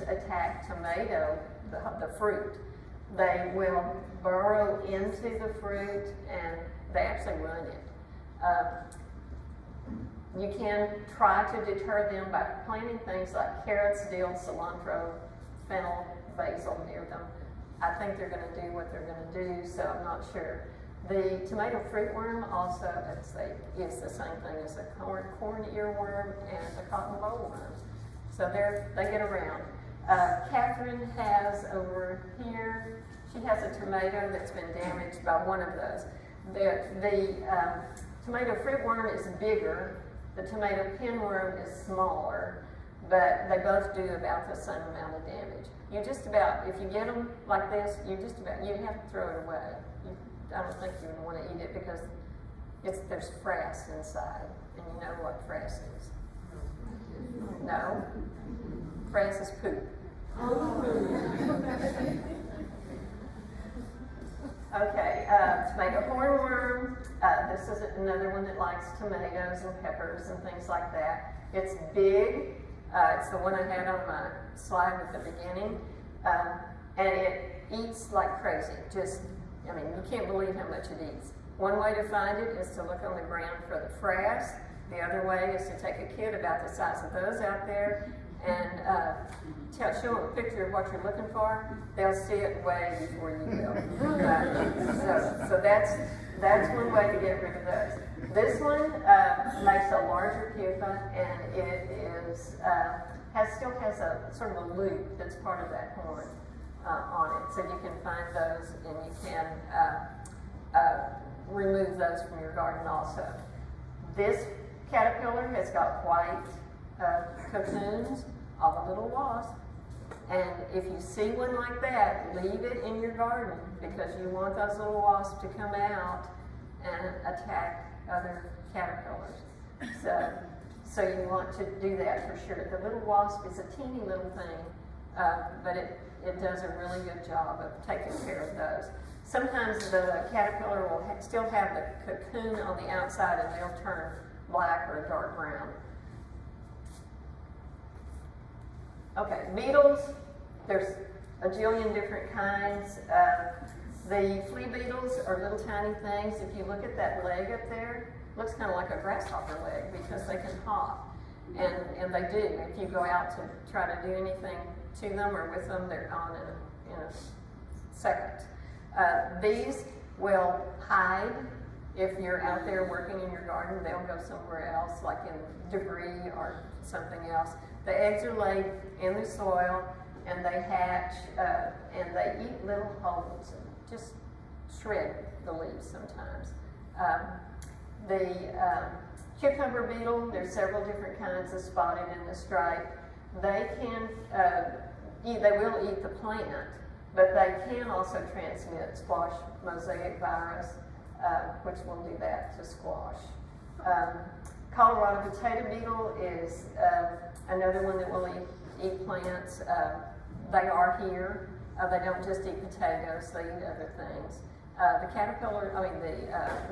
attack tomato, the fruit. They will burrow into the fruit and they actually run it. You can try to deter them by planting things like carrots, dill, cilantro, fennel, basil near them. I think they're going to do what they're going to do, so I'm not sure. The tomato fruit worm also is the same thing as the corn earworm and the cotton bollworm. So they get around. Catherine has over here, she has a tomato that's been damaged by one of those. The tomato fruit worm is bigger, the tomato pinworm is smaller, but they both do about the same amount of damage. You just about, if you get them like this, you have to throw it away. I don't think you would want to eat it because there's frass inside, and you know what frass is. No? Frass is poop. Okay, tomato hornworm. This is another one that likes tomatoes and peppers and things like that. It's big. It's the one I had on my slide at the beginning. And it eats like crazy. You can't believe how much it eats. One way to find it is to look on the ground for the frass. The other way is to take a kid about the size of those out there and show them a picture of what you're looking for. They'll see it way before you will. So that's one way to get rid of those. This one makes a larger pupa, and it still has a sort of a loop that's part of that horn on it. So you can find those, and you can remove those from your garden also. This caterpillar has got white cocoons of a little wasp. And if you see one like that, leave it in your garden because you want those little wasps to come out and attack other caterpillars. So you want to do that for sure. The little wasp is a teeny little thing, but it does a really good job of taking care of those. Sometimes the caterpillar will still have the cocoon on the outside and they'll turn black or dark brown. Okay, beetles, there's a jillion different kinds. The flea beetles are little tiny things. If you look at that leg up there, it looks kind of like a grasshopper leg because they can hop. And they do. If you go out to try to do anything to them or with them, they're gone in a second. These will hide. If you're out there working in your garden, they'll go somewhere else, like in debris or something else. The eggs are laid in the soil, and they hatch, and they eat little holes and just shred the leaves sometimes. The cucumber beetle, there's several different kinds, the spotted and the striped. They will eat the plant, but they can also transmit squash mosaic virus, which will do that to squash. Colorado potato beetle is another one that will eat plants. They are here. They don't just eat potatoes, they eat other things. The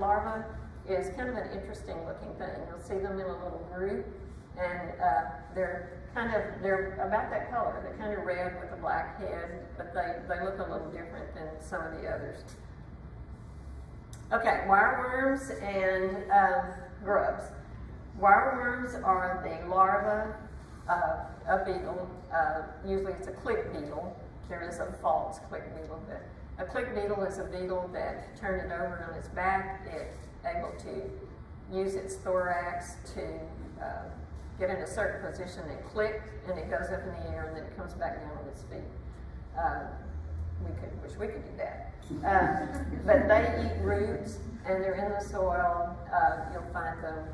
larva is kind of an interesting looking thing. You'll see them in a little group, and they're about that color. They're kind of red with a black head, but they look a little different than some of the others. Okay, wireworms and grubs. Wireworms are the larva of a beetle. Usually it's a click beetle. There is a false click beetle, but a click beetle is a beetle that turned it over on its back. It's able to use its thorax to get in a certain position and click, and it goes up in the air and then it comes back down on its feet. Wish we could do that. But they eat roots, and they're in the soil. You'll find them.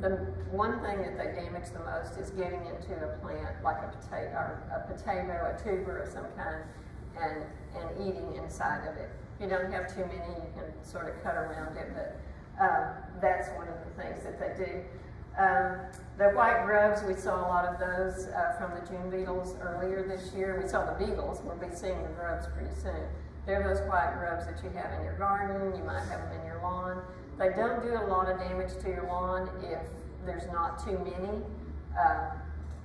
The one thing that they damage the most is getting into a plant like a potato, a tuber of some kind, and eating inside of it. If you don't have too many, you can sort of cut around it, but That's one of the things that they do. The white grubs, we saw a lot of those from the June beetles earlier this year. We saw the beetles, we'll be seeing the grubs pretty soon. They're those white grubs that you have in your garden, you might have them in your lawn. They don't do a lot of damage to your lawn if there's not too many.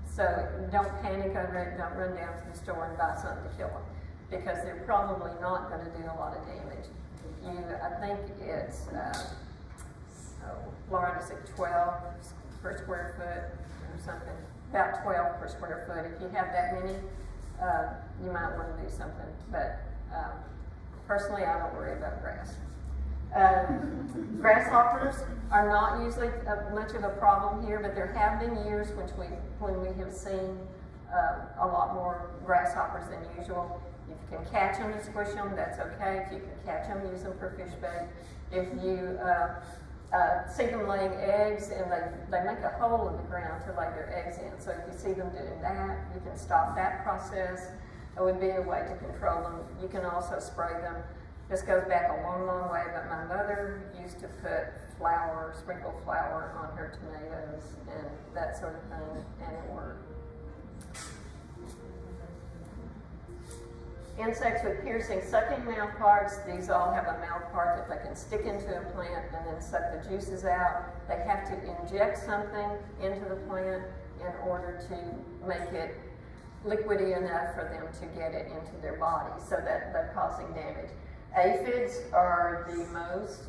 So don't panic over it, don't run down to the store and buy something to kill them, because they're probably not going to do a lot of damage. I think it's, Laura, is it 12 per square foot or something? About 12 per square foot. If you have that many, you might want to do something. But personally, I don't worry about grass. Grasshoppers are not usually much of a problem here, but there have been years when we have seen a lot more grasshoppers than usual. If you can catch them and squish them, that's okay. If you can catch them, use them for fish bait. If you see them laying eggs, and they make a hole in the ground to lay their eggs in. So if you see them doing that, you can stop that process. It would be a way to control them. You can also spray them. This goes back a long, long way, but my mother used to put sprinkle flour on her tomatoes and that sort of thing, and it worked. Insects with piercing, sucking mouth parts. These all have a mouth part that they can stick into a plant and then suck the juices out. They have to inject something into the plant in order to make it liquidy enough for them to get it into their body, so that they're causing damage. Aphids are the most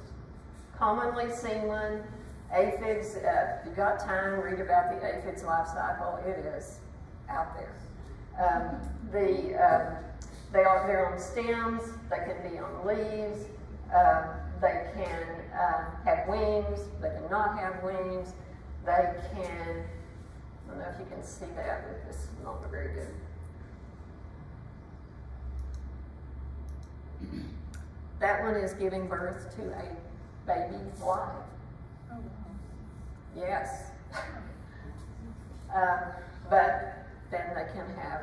commonly seen one. Aphids, if you've got time, read about the aphids life cycle. It is out there. They're on stems, they can be on leaves, they can have wings, they can not have wings, they can, I don't know if you can see that with this, not very good. That one is giving birth to a baby fly. Oh, wow. Yes. But then they can have,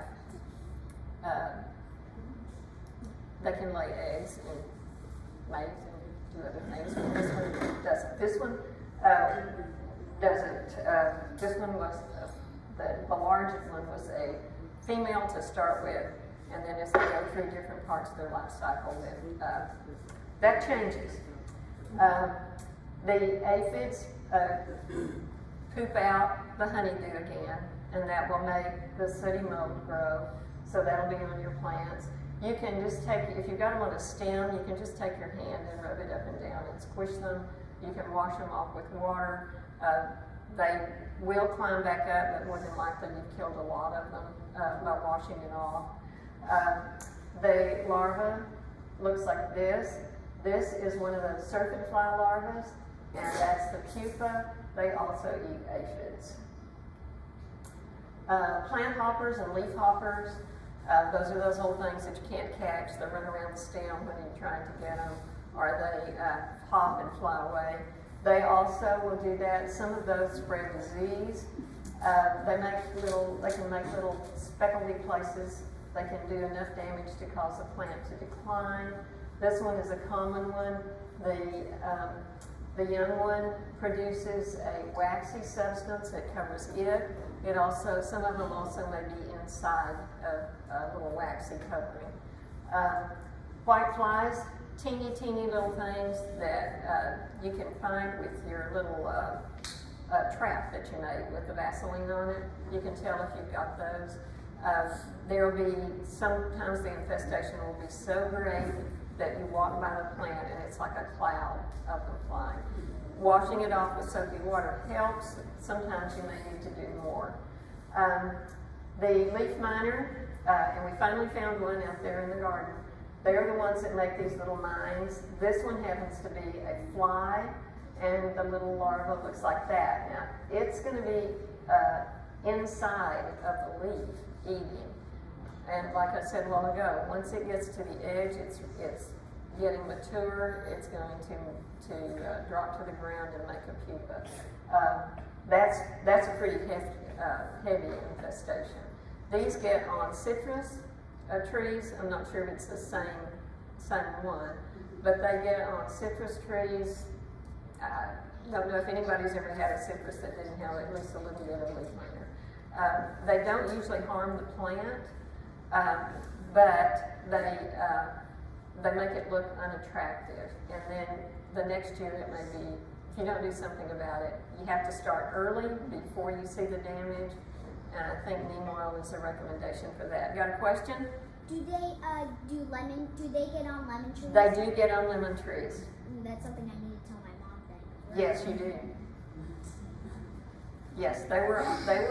they can lay eggs and mate and do other things. But this one doesn't. This one doesn't. This one was, the largest one was a female to start with, and then as they go through different parts of their life cycle, that changes. The aphids poop out the honeydew again, and that will make the sooty mold grow, so that'll be on your plants. You can just take, if you've got them on a stem, you can just take your hand and rub it up and down and squish them. You can wash them off with water. They will climb back up, but more than likely you've killed a lot of them by washing it off. The larva looks like this. This is one of those serpent fly larvae, and that's the pupa. They also eat aphids. Plant hoppers and leaf hoppers, those are those old things that you can't catch. They run around the stem when you're trying to get them, or they hop and fly away. They also will do that. Some of those spread disease. They can make little speckledy places. They can do enough damage to cause the plant to decline. This one is a common one. The young one produces a waxy substance that covers it. It also, some of them also may be inside a little waxy covering. White flies, teeny little things that you can find with your little trap that you made with the Vaseline on it. You can tell if you've got those. There will be, sometimes the infestation will be so great that you walk by the plant and it's like a cloud of them flying. Washing it off with soapy water helps. Sometimes you may need to do more. The leaf miner, and we finally found one out there in the garden. They're the ones that make these little mines. This one happens to be a fly, and the little larva looks like that. Now, it's going to be inside of the leaf eating. And like I said a while ago, once it gets to the edge, it's getting mature, it's going to drop to the ground and make a pupa. That's a pretty heavy infestation. These get on citrus trees. I'm not sure if it's the same one, but they get on citrus trees, don't know if anybody's ever had a citrus that didn't have at least a little bit of leaf liner. They don't usually harm the plant, but they make it look unattractive. And then the next year it may be, if you don't do something about it, you have to start early before you see the damage. And I think neem oil is a recommendation for that. Got a question? Do they do they get on lemon trees? They do get on lemon trees. That's something I need to tell my mom then. Yes, you do. Yes, they were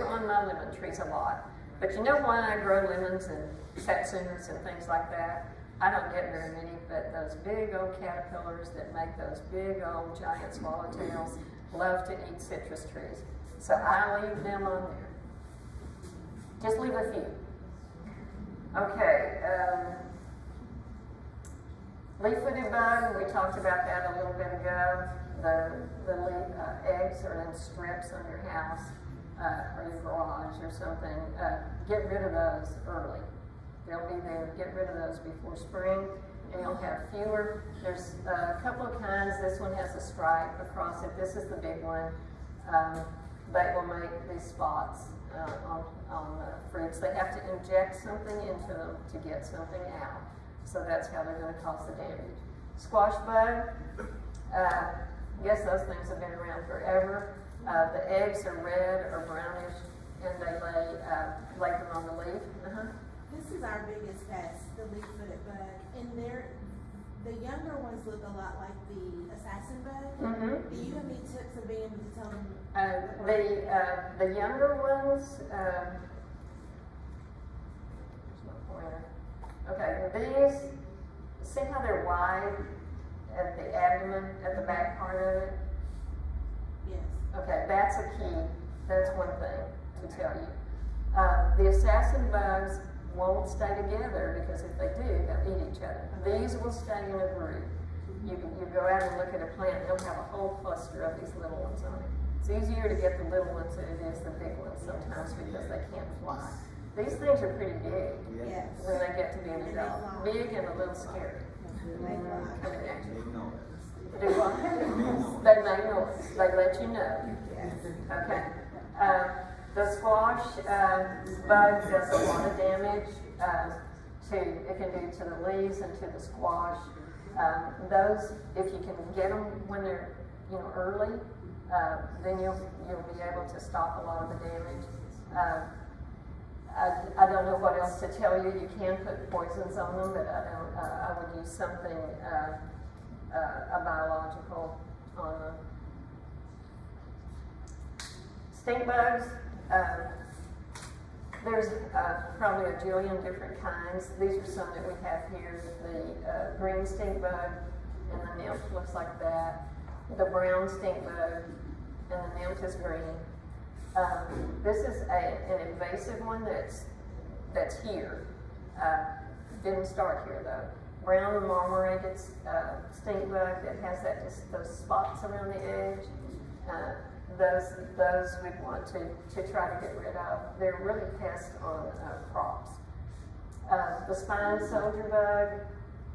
on my lemon trees a lot. But you know why I grow lemons and satsumas and things like that? I don't get very many, but those big old caterpillars that make those big old giant swallowtails love to eat citrus trees. So I leave them on there. Just leave a few. Okay, leaf-footed bug, we talked about that a little bit ago. The eggs are in strips on your house or your garage or something. Get rid of those early. They'll be there. Get rid of those before spring, and you'll have fewer. There's a couple of kinds. This one has a stripe across it. This is the big one. They will make these spots on fruits. They have to inject something into them to get something out. So that's how they're going to cause the damage. Squash bug. I guess those things have been around forever. The eggs are red or brownish, and they lay them on the leaf. This is our biggest pest, the leaf-footed bug, and the younger ones look a lot like the assassin bug. Do you have any tips of being able to tell them? The younger ones, okay, these, see how they're wide at the abdomen, at the back part of it? Yes. Okay, that's a key. That's one thing to tell you. The assassin bugs won't stay together because if they do, they'll eat each other. These will stay in a group. You go out and look at a plant, they'll have a whole cluster of these little ones on it. It's easier to get the little ones than it is the big ones sometimes because they can't fly. These things are pretty big Yes. when they get to be an adult. Big and a little scary. They fly. Do what? They make noise. They let you know. Okay. The squash bug does a lot of damage. It can do to the leaves and to the squash. Those, if you can get them when they're early, then you'll be able to stop a lot of the damage. I don't know what else to tell you. You can put poisons on them, but I would use something a biological on them. Stink bugs. There's probably a jillion different kinds. These are some that we have here. The green stink bug, and the nymph looks like that. The brown stink bug, and the nymph is green. This is an invasive one that's here. Didn't start here though. Brown marmorated stink bug that has those spots around the edge. Those we'd want to try to get rid of. They're really pests on crops. The spine soldier bug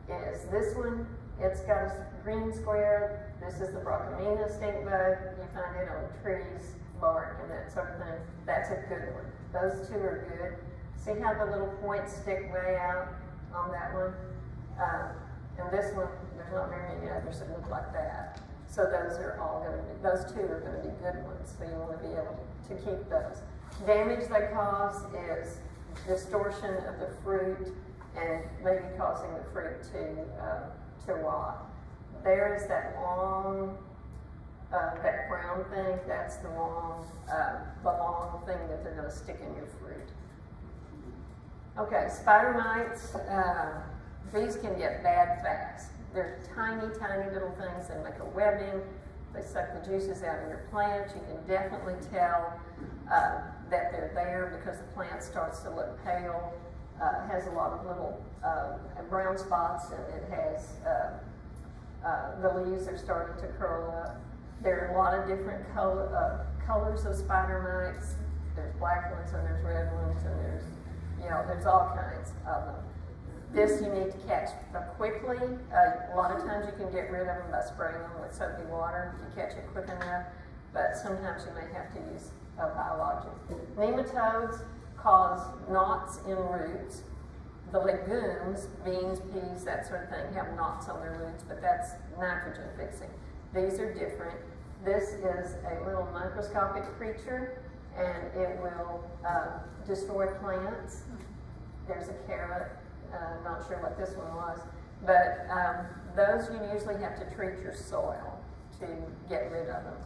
is this one. It's got a green square. This is the Brockamina stink bug. You find it on trees, bark, and that sort of thing. That's a good one. Those two are good. See how the little points stick way out on that one? And this one, there's not very many others that look like that. So those two are going to be good ones. So you want to be able to keep those. Damage they cause is distortion of the fruit and maybe causing the fruit to rot. There is that long, that brown thing. That's the long thing that they're going to stick in your fruit. Okay, spider mites. These can get bad fast. They're tiny, tiny little things. They make a webbing. They suck the juices out of your plant. You can definitely tell that they're there because the plant starts to look pale. It has a lot of little brown spots, and it has the leaves are starting to curl up. There are a lot of different colors of spider mites. There's black ones, and there's red ones, and there's all kinds of them. This you need to catch quickly. A lot of times you can get rid of them by spraying them with soapy water if you catch it quick enough, but sometimes you may have to use a biologic. Nematodes cause knots in roots. The legumes, beans, peas, that sort of thing, have knots on their roots, but that's nitrogen fixing. These are different. This is a little microscopic creature, and it will destroy plants. There's a carrot. Not sure what this one was, but those you usually have to treat your soil to get rid of them.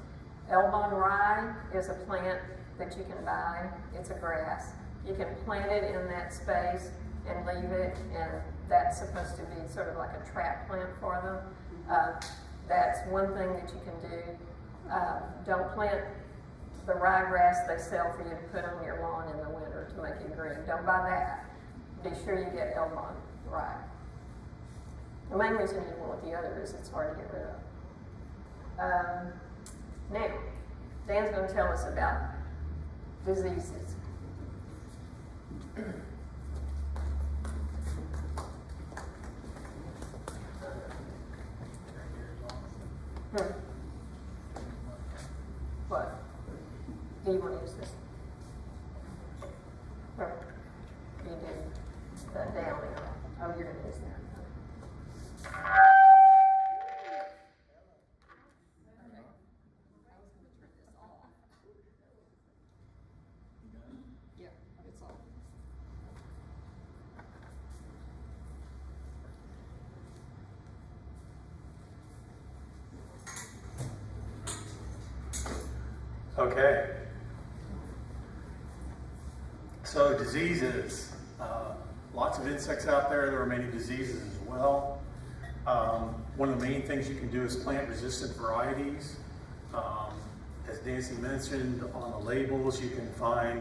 Elbon rye is a plant that you can buy. It's a grass. You can plant it in that space and leave it, and that's supposed to be sort of like a trap plant for them. That's one thing that you can do. Don't plant the ryegrass they sell for you to put on your lawn in the winter to make it green. Don't buy that. Be sure you get Elbon rye. The main reason you want the other is it's hard to get rid of. Now, Dan's going to tell us about diseases. What? Do you want to use this? Or you do the down arrow? Oh, you're going to use that. Okay. So diseases, lots of insects out there. There are many diseases as well. One of the main things you can do is plant resistant varieties. As Nancy mentioned, on the labels you can find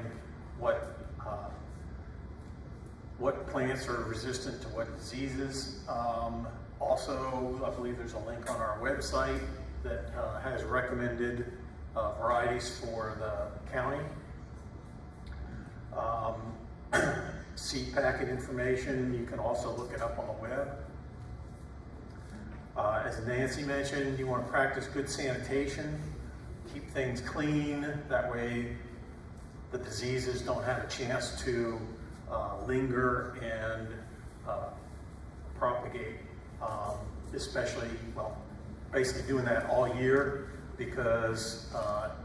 what plants are resistant to what diseases. Also, I believe there's a link on our website that has recommended varieties for the county. Seed packet information, you can also look it up on the web. As Nancy mentioned, you want to practice good sanitation, keep things clean, that way the diseases don't have a chance to linger and propagate, especially, well, basically doing that all year, because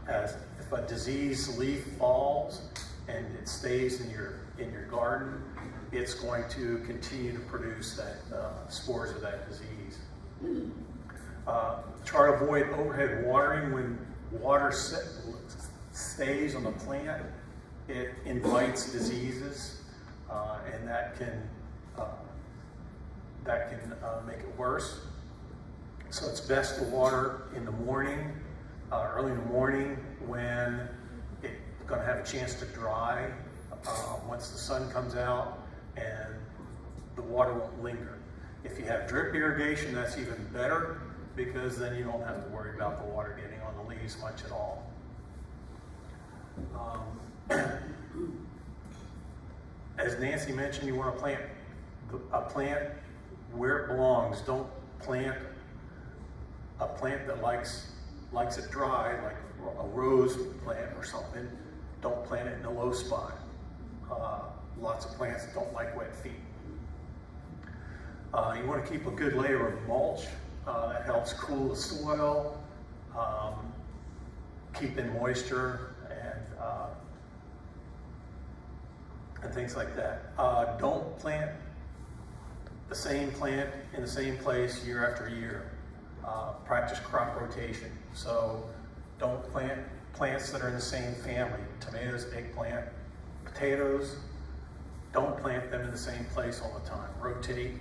if a disease leaf falls and it stays in your garden, it's going to continue to produce that spores of that disease. Try to avoid overhead watering. When water stays on the plant, it invites diseases, and that can make it worse. So it's best to water in the morning, early in the morning, when it's going to have a chance to dry once the sun comes out, and the water won't linger. If you have drip irrigation, that's even better, because then you don't have to worry about the water getting on the leaves much at all. As Nancy mentioned, you want to plant a plant where it belongs. Don't plant a plant that likes it dry, like a rose plant or something. Don't plant it in a low spot. Lots of plants don't like wet feet. You want to keep a good layer of mulch. That helps cool the soil, keep in moisture, and things like that. Don't plant the same plant in the same place year after year. Practice crop rotation. So don't plant plants that are in the same family. Tomatoes, eggplant, potatoes. Don't plant them in the same place all the time. Rotate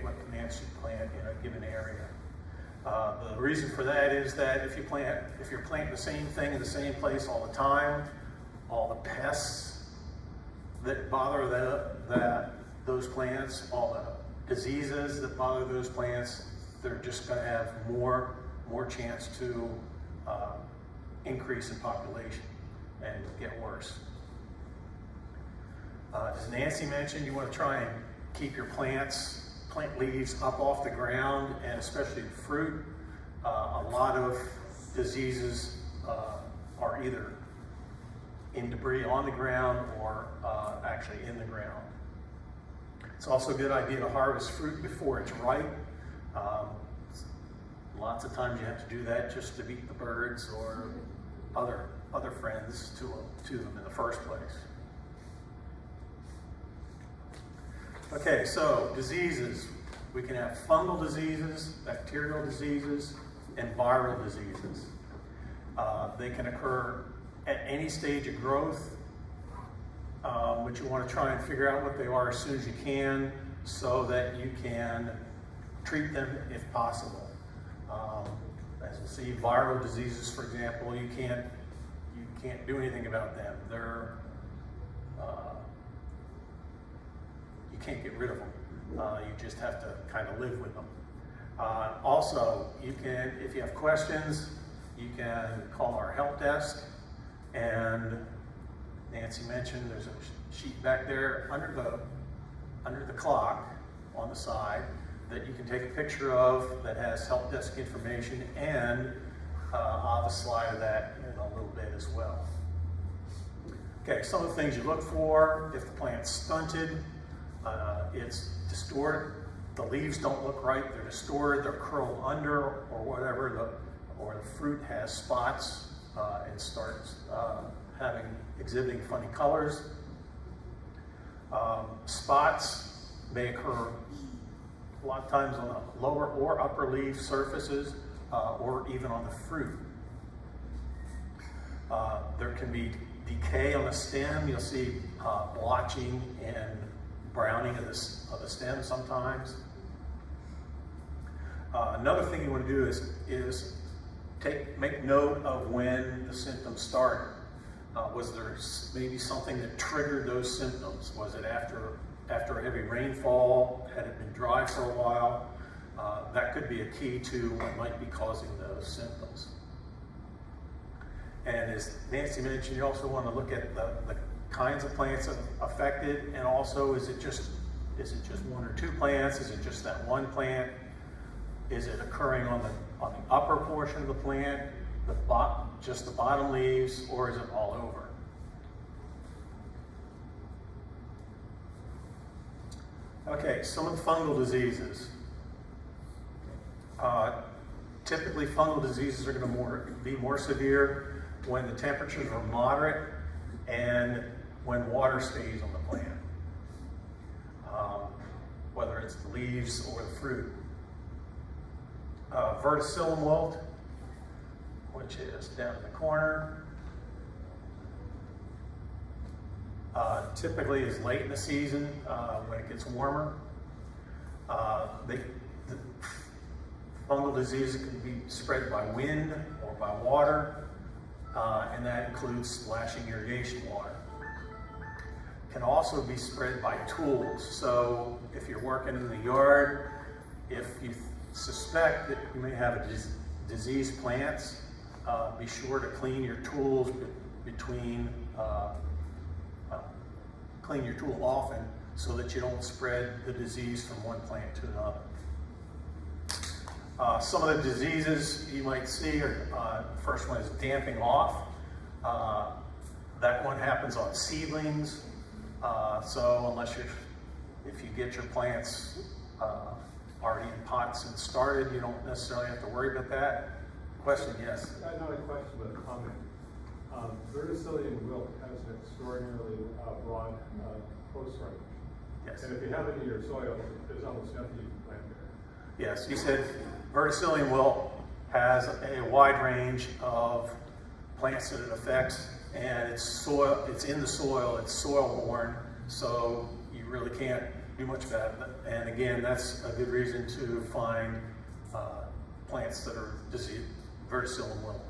what plants you plant in a given area. The reason for that is that if you're planting the same thing in the same place all the time, all the pests that bother those plants, all the diseases that bother those plants, they're just going to have more chance to increase in population and get worse. As Nancy mentioned, you want to try and keep your plant leaves up off the ground, and especially fruit. A lot of diseases are either in debris on the ground or actually in the ground. It's also a good idea to harvest fruit before it's ripe. Lots of times you have to do that just to beat the birds or other friends to them in the first place. Okay, so diseases. We can have fungal diseases, bacterial diseases, and viral diseases. They can occur at any stage of growth, but you want to try and figure out what they are as soon as you can so that you can treat them if possible. As you see, viral diseases, for example, you can't do anything about them. You can't get rid of them. You just have to kind of live with them. Also, you can, if you have questions, you can call our help desk. And Nancy mentioned there's a sheet back there under the clock on the side that you can take a picture of that has help desk information, and I'll have a slide of that in a little bit as well. Okay, some of the things you look for: if the plant's stunted, it's distorted, the leaves don't look right, they're distorted, they're curled under or whatever, or the fruit has spots and starts exhibiting funny colors. Spots may occur a lot of times on the lower or upper leaf surfaces, or even on the fruit. There can be decay on the stem. You'll see blotching and browning of the stem sometimes. Another thing you want to do is make note of when the symptoms started. Was there maybe something that triggered those symptoms? Was it after a heavy rainfall? Had it been dry for a while? That could be a key to what might be causing those symptoms. And as Nancy mentioned, you also want to look at the kinds of plants affected, and also is it just one or two plants? Is it just that one plant? Is it occurring on the upper portion of the plant, just the bottom leaves, or is it all over? Okay, some of the fungal diseases. Typically, fungal diseases are going to be more severe when the temperatures are moderate and when water stays on the plant, whether it's the leaves or the fruit. Verticillium wilt, which is down in the corner, typically is late in the season when it gets warmer. The fungal diseases can be spread by wind or by water, and that includes splashing irrigation water. Can also be spread by tools. So if you're working in the yard, if you suspect that you may have diseased plants, be sure to clean your tools clean your tool often so that you don't spread the disease from one plant to another. Some of the diseases you might see are, first one is damping off. That one happens on seedlings. So if you get your plants already in pots and started, you don't necessarily have to worry about that. Question, yes? Not a question, but a comment. Verticillium wilt has an extraordinarily broad host range. Yes. And if you have it in your soil, there's almost nothing you can plant there. Yes, you said verticillium wilt has a wide range of plants that it affects, and it's in the soil, it's soil-borne, so you really can't do much about it. And again, that's a good reason to find plants that are verticillium wilt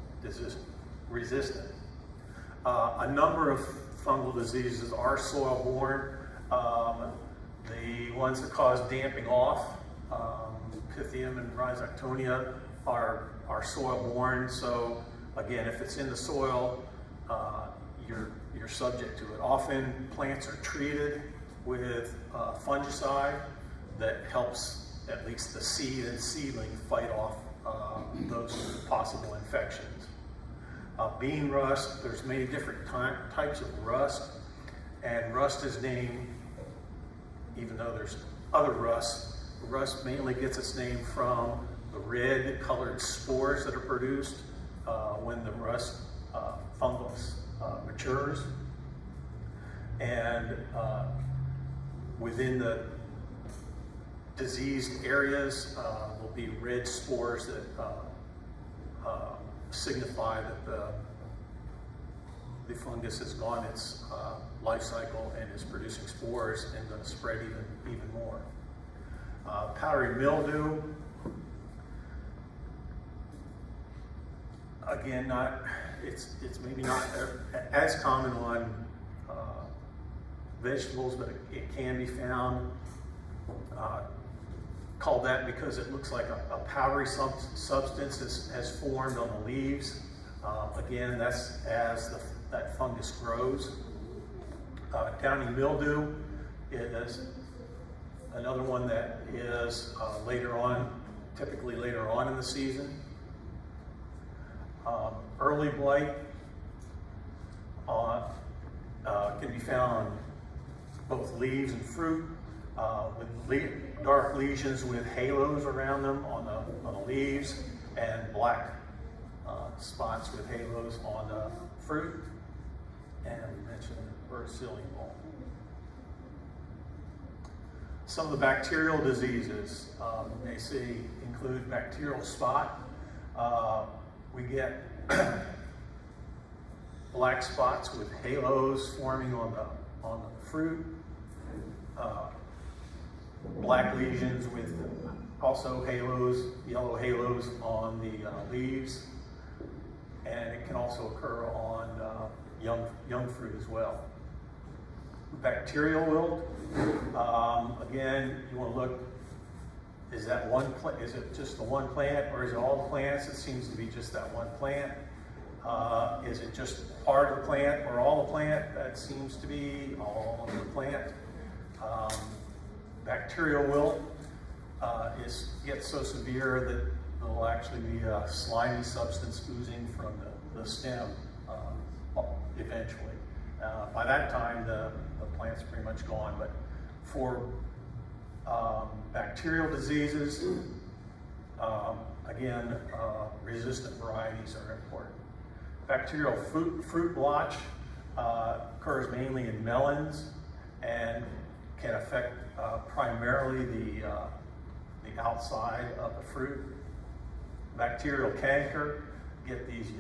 resistant. A number of fungal diseases are soil-borne. The ones that cause damping off, Pythium and Rhizoctonia, are soil-borne. So again, if it's in the soil, you're subject to it. Often plants are treated with fungicide that helps at least the seed and seedling fight off those possible infections. Bean rust, there's many different types of rust, and rust is named, even though there's other rust, rust mainly gets its name from the red colored spores that are produced when the rust fungus matures. And within the diseased areas will be red spores that signify that the fungus has gone its life cycle and is producing spores and going to spread even more. Powdery mildew, again, it's maybe not as common on vegetables, but it can be found. Called that because it looks like a powdery substance has formed on the leaves. Again, that's as that fungus grows. Downy mildew is another one that is later on, typically later on in the season. Early blight can be found on both leaves and fruit, with dark lesions with halos around them on the leaves, and black spots with halos on the fruit. And we mentioned verticillium mold. Some of the bacterial diseases you may see include bacterial spot. We get black spots with halos forming on the fruit. Black lesions with also halos, yellow halos on the leaves, and it can also occur on young fruit as well. Bacterial wilt, again, you want to look, is that one plant? Is it just the one plant, or is it all the plants? It seems to be just that one plant. Is it just part of the plant or all the plant? That seems to be all of the plant. Bacterial wilt gets so severe that there'll actually be a slimy substance oozing from the stem eventually. By that time, the plant's pretty much gone. But for bacterial diseases, again, resistant varieties are important. Bacterial fruit blotch occurs mainly in melons and can affect primarily the outside of the fruit. Bacterial canker, get these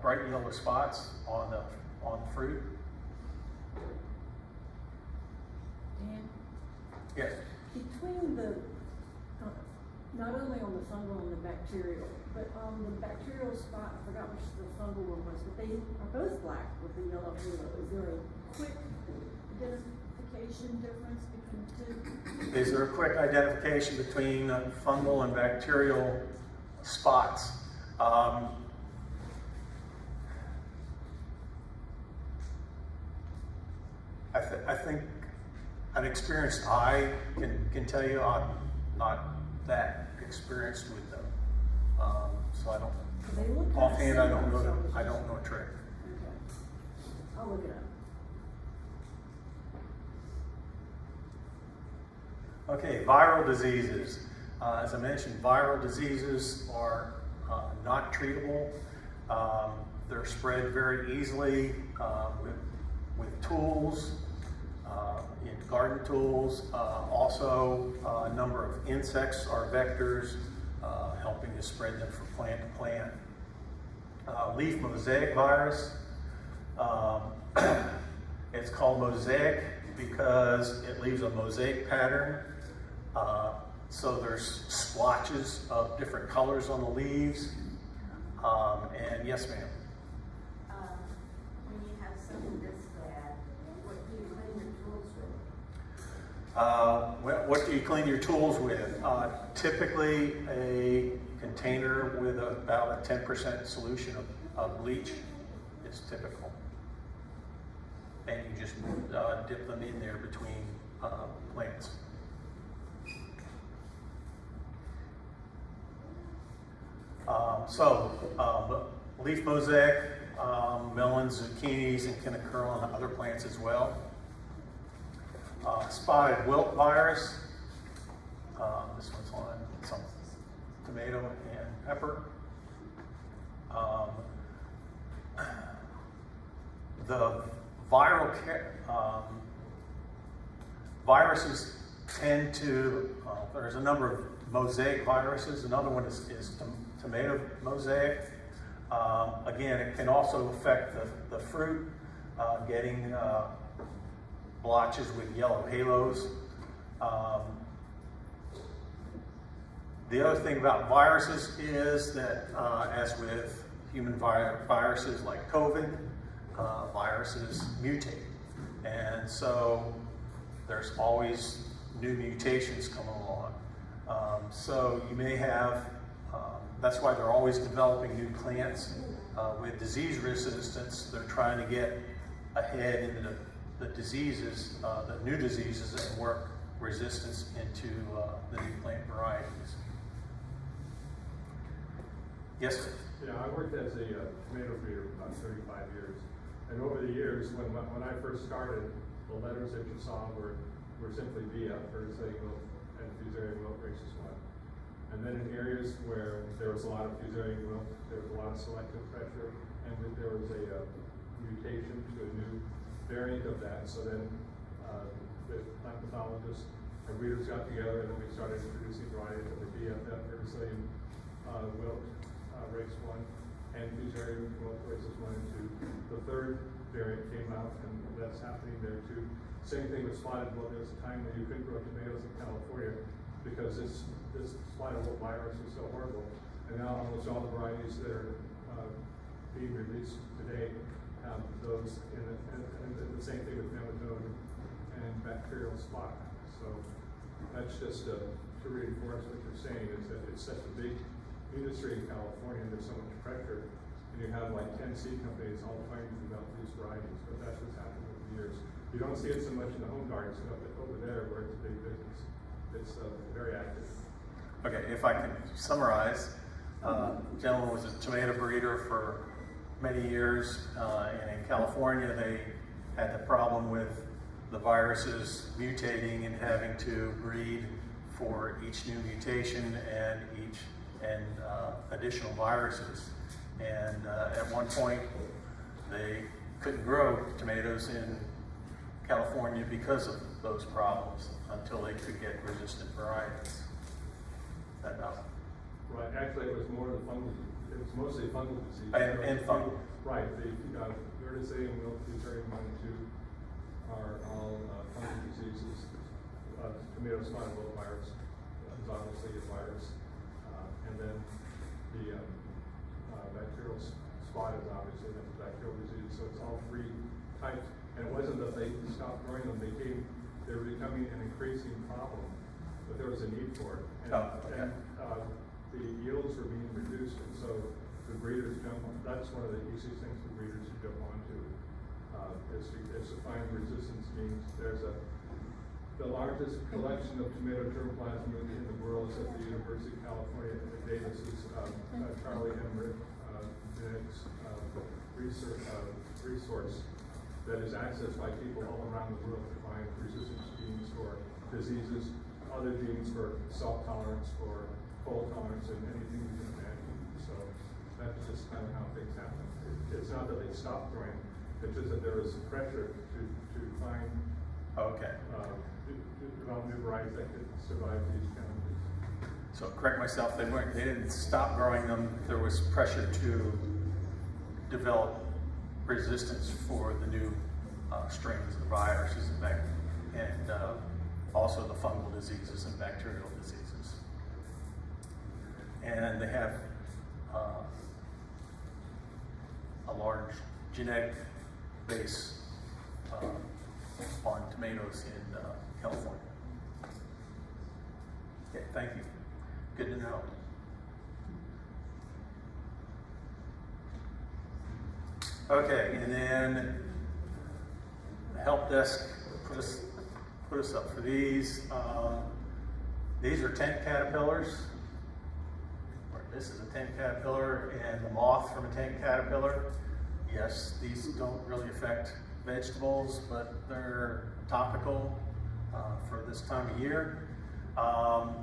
bright yellow spots on the fruit. Dan, Yes. between the, not only on the fungal and the bacterial, but on the bacterial spot, I forgot which the fungal one was, but they are both black with the yellow halo. Is there a quick identification difference between the two? Is there a quick identification between fungal and bacterial spots? I think an experienced eye can tell you. I'm not that experienced with them, so I don't. They look kind of Offhand, I don't similar, know. so- I don't know a trick. Okay. I'll look it up. Okay, viral diseases. As I mentioned, viral diseases are not treatable. They're spread very easily with tools, in garden tools. Also, a number of insects are vectors, helping to spread them from plant to plant. Leaf mosaic virus. It's called mosaic because it leaves a mosaic pattern. So there's splotches of different colors on the leaves. And yes, ma'am. When you have something this bad, what do you clean your tools with? What do you clean your tools with? Typically a container with about a 10% solution of bleach is typical. and you just dip them in there between plants. Leaf mosaic, melons, zucchinis, and can occur on other plants as well. Spotted wilt virus. This one's on some tomato and pepper. The viruses tend to, there's a number of mosaic viruses. Another one is tomato mosaic. Again, it can also affect the fruit, getting blotches with yellow halos. The other thing about viruses is that, as with human viruses like COVID, viruses mutate. And so there's always new mutations come along. So you may have, that's why they're always developing new plants with disease resistance. They're trying to get ahead into the diseases, the new diseases, and work resistance into the new plant varieties. Yes, sir? Yeah, I worked as a tomato breeder for about 35 years. And over the years, when I first started, the letters that you saw were simply VF, verticillium wilt, and fusarium wilt rhesus 1. And then in areas where there was a lot of fusarium wilt, there was a lot of selective pressure, and that there was a mutation to a new variant of that. So then the plant pathologists and breeders got together, and then we started introducing varieties of the BFF, verticillium wilt, race 1, and fusarium wilt races 1 and 2. The third variant came out, and that's happening there too. Same thing with spotted wilt. There was a time when you couldn't grow tomatoes in California because this spotted wilt virus was so horrible. And now almost all the varieties that are being released today have those in it. And the same thing with nematode and bacterial spot. So that's just to reinforce what you're saying, is that it's such a big industry in California, and there's so much pressure, and you have like 10 seed companies all trying to develop these varieties, but that's what's happened over the years. You don't see it so much in the home garden stuff, but over there where it's a big business, it's very active. Okay, if I can summarize, gentleman was a tomato breeder for many years, and in California they had the problem with the viruses mutating and having to breed for each new mutation and additional viruses. And at one point, they couldn't grow tomatoes in California because of those problems until they could get resistant varieties. That Right, actually it was more the fungal, it was mostly fungal disease. And fungal. Right, the verticillium wilt, fusarium 1 and 2 are all fungal diseases. Tomato spotted wilt virus is obviously a virus. And then the bacterial spot is obviously a bacterial disease, so it's all three types. And it wasn't that they stopped growing them, they were becoming an increasing problem, but there was a need for it. And, the yields were being reduced, and so the breeders jump on, that's one of the easiest things for breeders to jump onto, is to find resistance genes. The largest collection of tomato germplasm in the world is at the University of California at Davis's Charlie Emmerich genetics resource that is accessed by people all around the world to find resistance genes for diseases, other genes for salt tolerance, for cold tolerance, and anything you can imagine. So that's just kind of how things happen. It's not that they stopped growing, it's just that there was pressure to find develop new varieties that could survive these challenges. So correct myself, they didn't stop growing them. There was pressure to develop resistance for the new strains of the viruses and also the fungal diseases and bacterial diseases. And they have a large genetic base on tomatoes in California. Okay, thank you. Good to know. Okay, and then help desk put us up for these. These are tent caterpillars. This is a tent caterpillar and the moth from a tent caterpillar. Yes, these don't really affect vegetables, but they're topical for this time of year.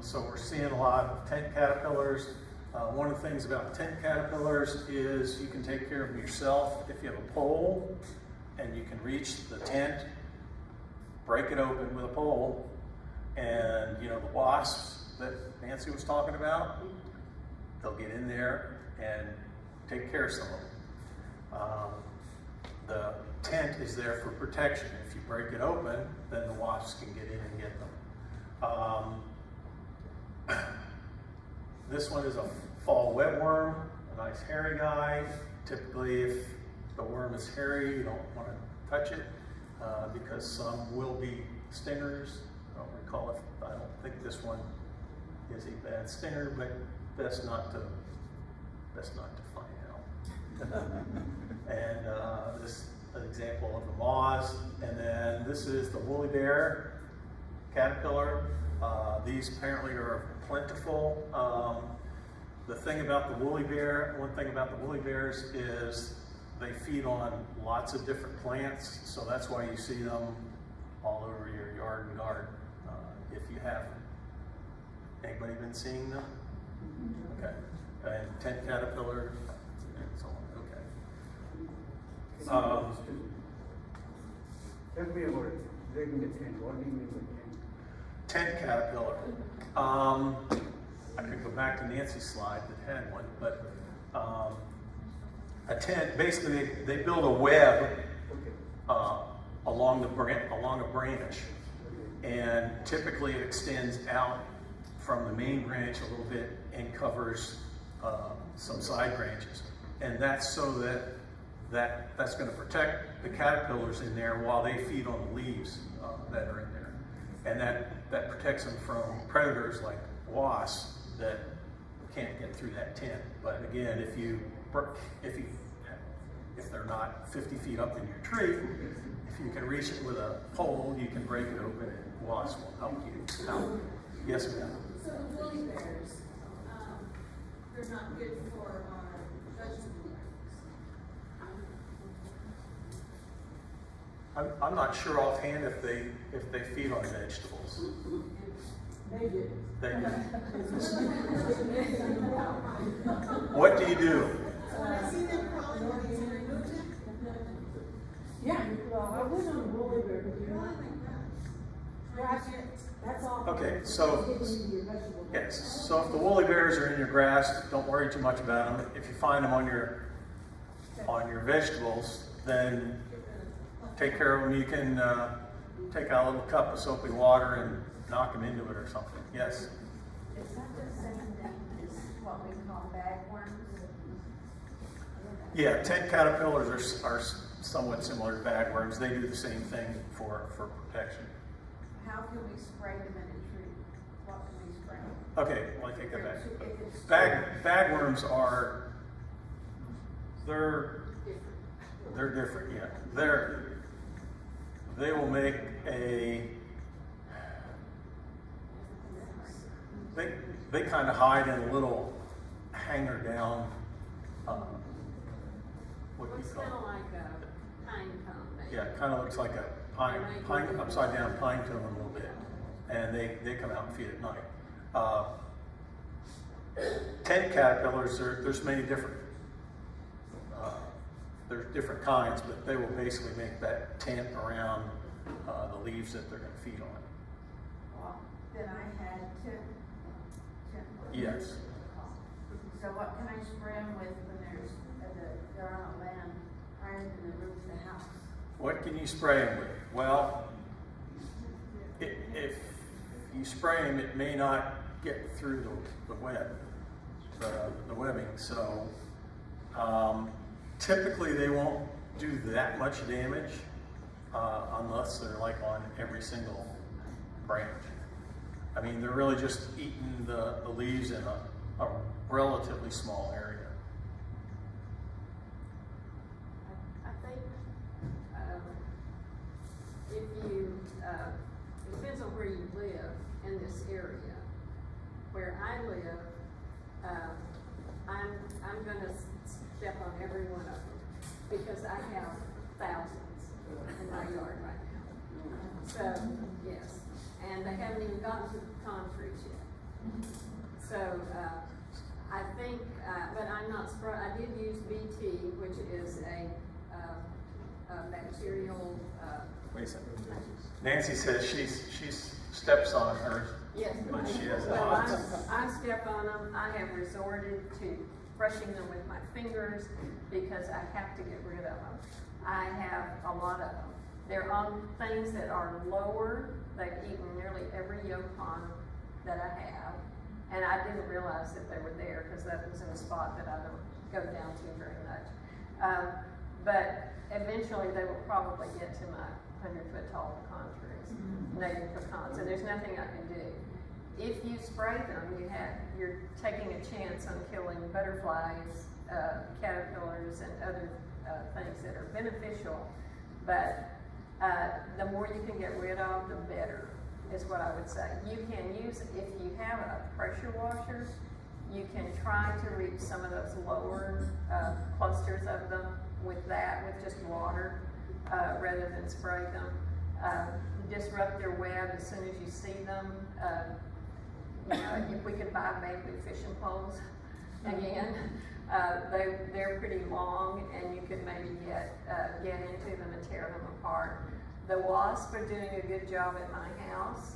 So we're seeing a lot of tent caterpillars. One of the things about tent caterpillars is you can take care of them yourself if you have a pole and you can reach the tent, break it open with a pole, and you know the wasps that Nancy was talking about, they'll get in there and take care of some of them. The tent is there for protection. If you break it open, then the wasps can get in and get them. This one is a fall webworm, a nice hairy guy. Typically, if the worm is hairy, you don't want to touch it because some will be stingers. I don't think this one is a bad stinger, but best not to find out. And this is an example of the moths. And then this is the woolly bear caterpillar. These apparently are plentiful. The thing about the woolly bear, one thing about the woolly bears is they feed on lots of different plants, so that's why you see them all over your yard and garden. If you haven't. Anybody been seeing them? Okay. And tent caterpillar and so on. Okay. Tell me about it. Breaking the tent. What do you mean by tent? Tent caterpillar. I could go back to Nancy's slide that had one, but a tent, basically they build a web along a branch, and typically it extends out from the main branch a little bit and covers some side branches, and that's so that's going to protect the caterpillars in there while they feed on the leaves that are in there, and that protects them from predators like wasps that can't get through that tent. But again, if they're not 50 feet up in your tree, if you can reach it with a pole, you can break it open and wasps will help you out. Yes, ma'am. So the woolly bears, they're not good for vegetable gardens. I'm not sure offhand if they feed on vegetables. They do. They do. What do you do? I see them crawling on these and remove them. Yeah, well, I was on the woolly bear, but you know, that's all. Okay, so Getting into your vegetable garden. yes. So if the woolly bears are in your grass, don't worry too much about them. If you find them on your vegetables, then take care of them. You can take out a little cup of soapy water and knock them into it or something. Yes. Is that the same thing as what we call bagworms? Yeah, tent caterpillars are somewhat similar to bagworms. They do the same thing for protection. How can we spray them in a tree? What can we spray? Okay, well, I take that back. Bagworms are they're different. Yeah, they will make they kind of hide in a little hanger down. What do you It's call kind it? of like a pine cone. maybe. Yeah, it kind of looks like a pine upside down pine cone a little bit, and they come out and feed at night. Tent caterpillars, there's many different. There's different kinds, but they will basically make that tent around the leaves that they're going to feed on. Well, then I had tent. Yes. So what can I spray them with when they're on a land higher than the roof of the house? What can you spray them with? Well, if you spray them, it may not get through the web, the webbing. So typically they won't do that much damage unless they're like on every single branch. I mean, they're really just eating the leaves in a relatively small area. I think you, it depends on where you live in this area. Where I live, I'm gonna step on every one of them, because I have thousands in my yard right now. So, yes, and they haven't even gotten to the concrete yet. So, I think, but I'm not I did use BT, which is a bacterial, Wait a second. Nancy says she's steps on hers, yes. but she has Well, odds. I step on them. I have resorted to brushing them with my fingers because I have to get rid of them. I have a lot of them. They're on things that are lower. They've eaten nearly every yolk pond that I have. And I didn't realize that they were there because that was in a spot that I don't go down to very much. But eventually they will probably get to my 100-foot tall pecan trees, native pecans, and there's nothing I can do. If you spray them, you're taking a chance on killing butterflies, caterpillars, and other things that are beneficial. But the more you can get rid of, the better, is what I would say. You can use, if you have a pressure washer, you can try to reach some of those lower clusters of them with that, with just water, rather than spray them. Disrupt their web as soon as you see them. You know, if we could buy baby fishing poles again, they're pretty long, and you could maybe get into them and tear them apart. The wasps are doing a good job at my house.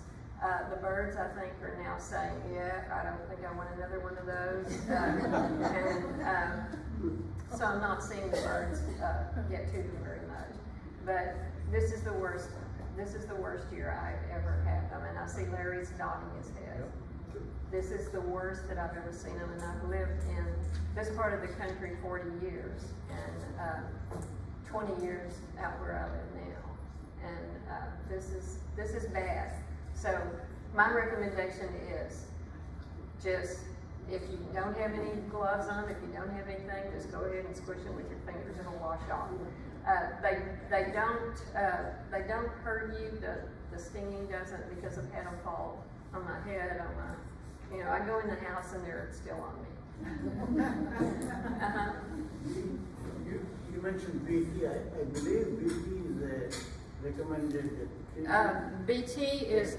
The birds, I think, are now saying, yeah, I don't think I want another one of those. So I'm not seeing the birds get to them very much. But this is the worst year I've ever had them. And I see Larry's nodding his head. This is the worst that I've ever seen them. And I've lived in this part of the country 40 years and 20 years out where I live now. And this is bad. So my recommendation is just, if you don't have any gloves on, if you don't have anything, just go ahead and squish them with your fingers. It'll wash off. They don't hurt you. The stinging doesn't, because I've had them fall on my head, on my, I go in the house and they're still on me. You mentioned BT. I believe BT is recommended. BT is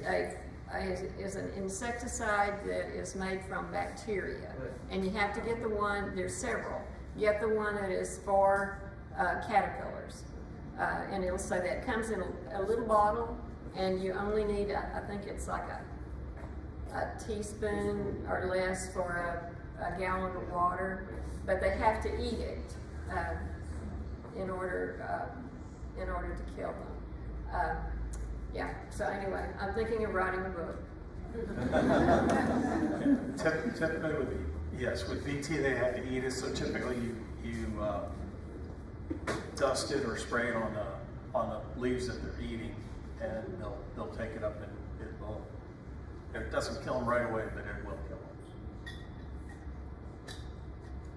an insecticide that is made from bacteria, and you have to get the one. There's several. Get the one that is for caterpillars, and it'll say that it comes in a little bottle, and you only need I think it's like a teaspoon or less for a gallon of water, but they have to eat it in order to kill them. Yeah, so anyway, I'm thinking of writing a book. Typically with BT they have to eat it, so typically you dust it or spray it on the leaves that they're eating, and they'll take it up and it will. It doesn't kill them right away, but it will kill them.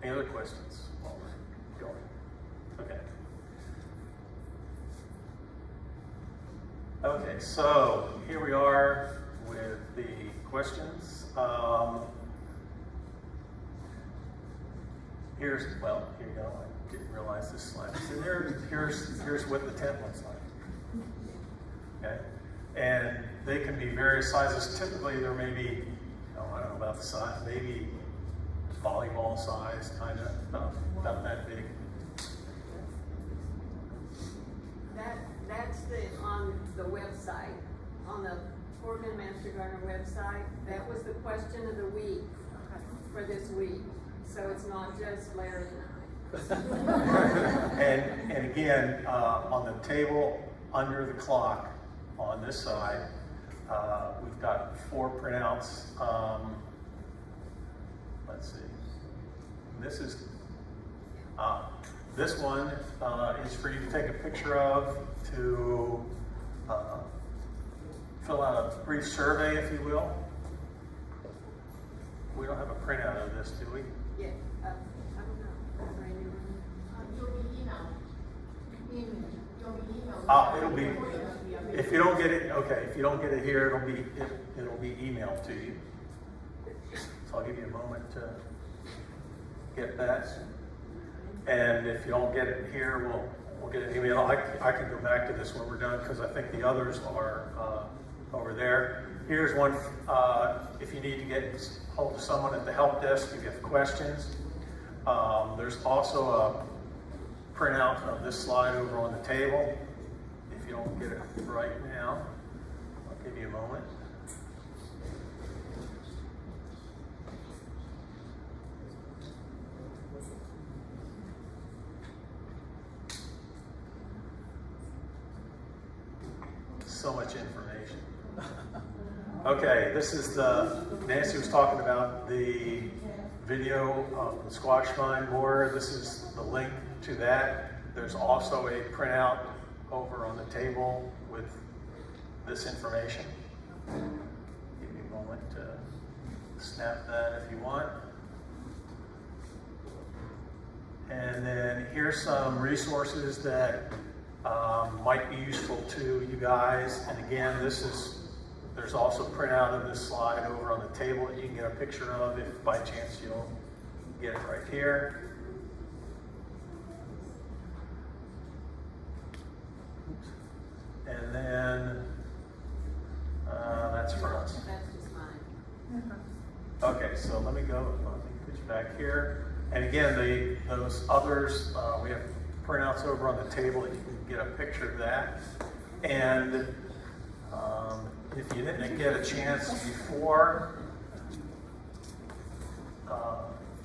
Any other questions while we're going? Okay. Okay, so here we are with the questions. Here you go. I didn't realize this slide. So here's what the tent looks like. Okay, and they can be various sizes. Typically, there may be, I don't know about the size, maybe volleyball size, kind of, not that big. That's on the website, on the Fort Bend Master Gardener website. That was the question of the week for this week. So it's not just Larry and I. And again, on the table under the clock on this side, we've got 4 printouts. Let's see. This one is for you to take a picture of, to fill out a brief survey, if you will. We don't have a printout of this, do we? Yeah, I don't know. You'll be emailed. You'll be emailed. It'll be, If you don't get it, okay, if you don't get it here, it'll be emailed to you. So I'll give you a moment to get that. And if you don't get it here, we'll get an email. I can go back to this when we're done because I think the others are over there. Here's one, if you need to get hold of someone at the help desk, you get questions. There's also a printout of this slide over on the table. If you don't get it right now, I'll give you a moment. So much information. Okay, this is Nancy was talking about the video of the squash vine borer. This is the link to that. There's also a printout over on the table with this information. Give you a moment to snap that if you want. And then here's some resources that might be useful to you guys. And again, there's also a printout of this slide over on the table that you can get a picture of if by chance you'll get it right here. And then that's for us. That's just mine. Okay, so let me put you back here. And again, those others, we have printouts over on the table that you can get a picture of that. And if you didn't get a chance before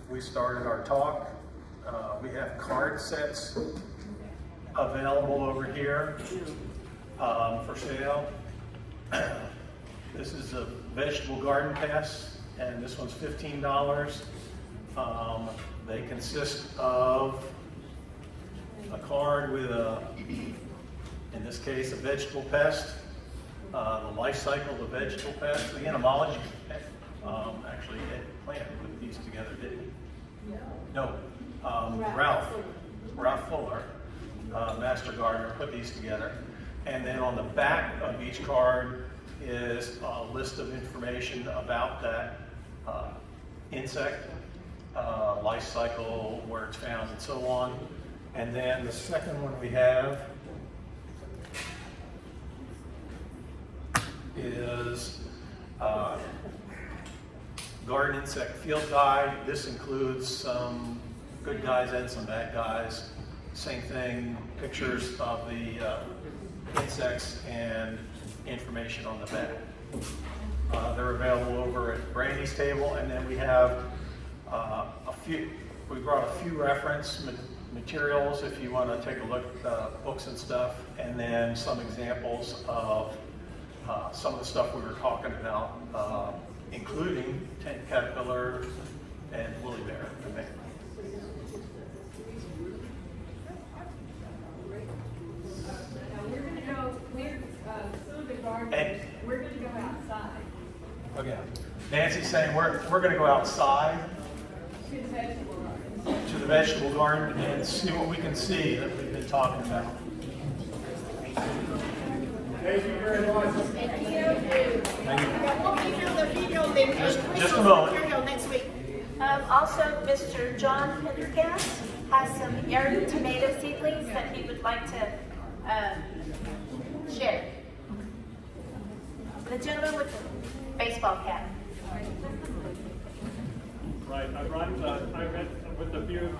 we started our talk, we have card sets available over here for sale. This is a vegetable garden pass, and this one's $15. They consist of a card with in this case, a vegetable pest, the life cycle of the vegetable pest, the entomology. Actually, Ed Plant put these together, didn't he? No. Ralph Fuller, Master Gardener, put these together. And then on the back of each card is a list of information about that insect, life cycle, where it's found, and so on. And then the second one we have is Garden Insect Field Guide. This includes some good guys and some bad guys. Same thing, pictures of the insects and information on the back. They're available over at Brandy's table, and then we have we brought a few reference materials if you want to take a look at books and stuff, and then some examples of some of the stuff we were talking about, including tent caterpillar and woolly bear. We're going to go, through the garden, we're going to go outside. Okay. Nancy's saying we're going to go outside To the vegetable garden. to the vegetable garden and see what we can see that we've been talking about. Thank you very much. Thank you. Thank you. We'll give you the video link Just a moment. material next week. Also, Mr. John Pendergast has some heirloom tomato seedlings that he would like to share. The gentleman with the baseball cap. Right, I read with a few of you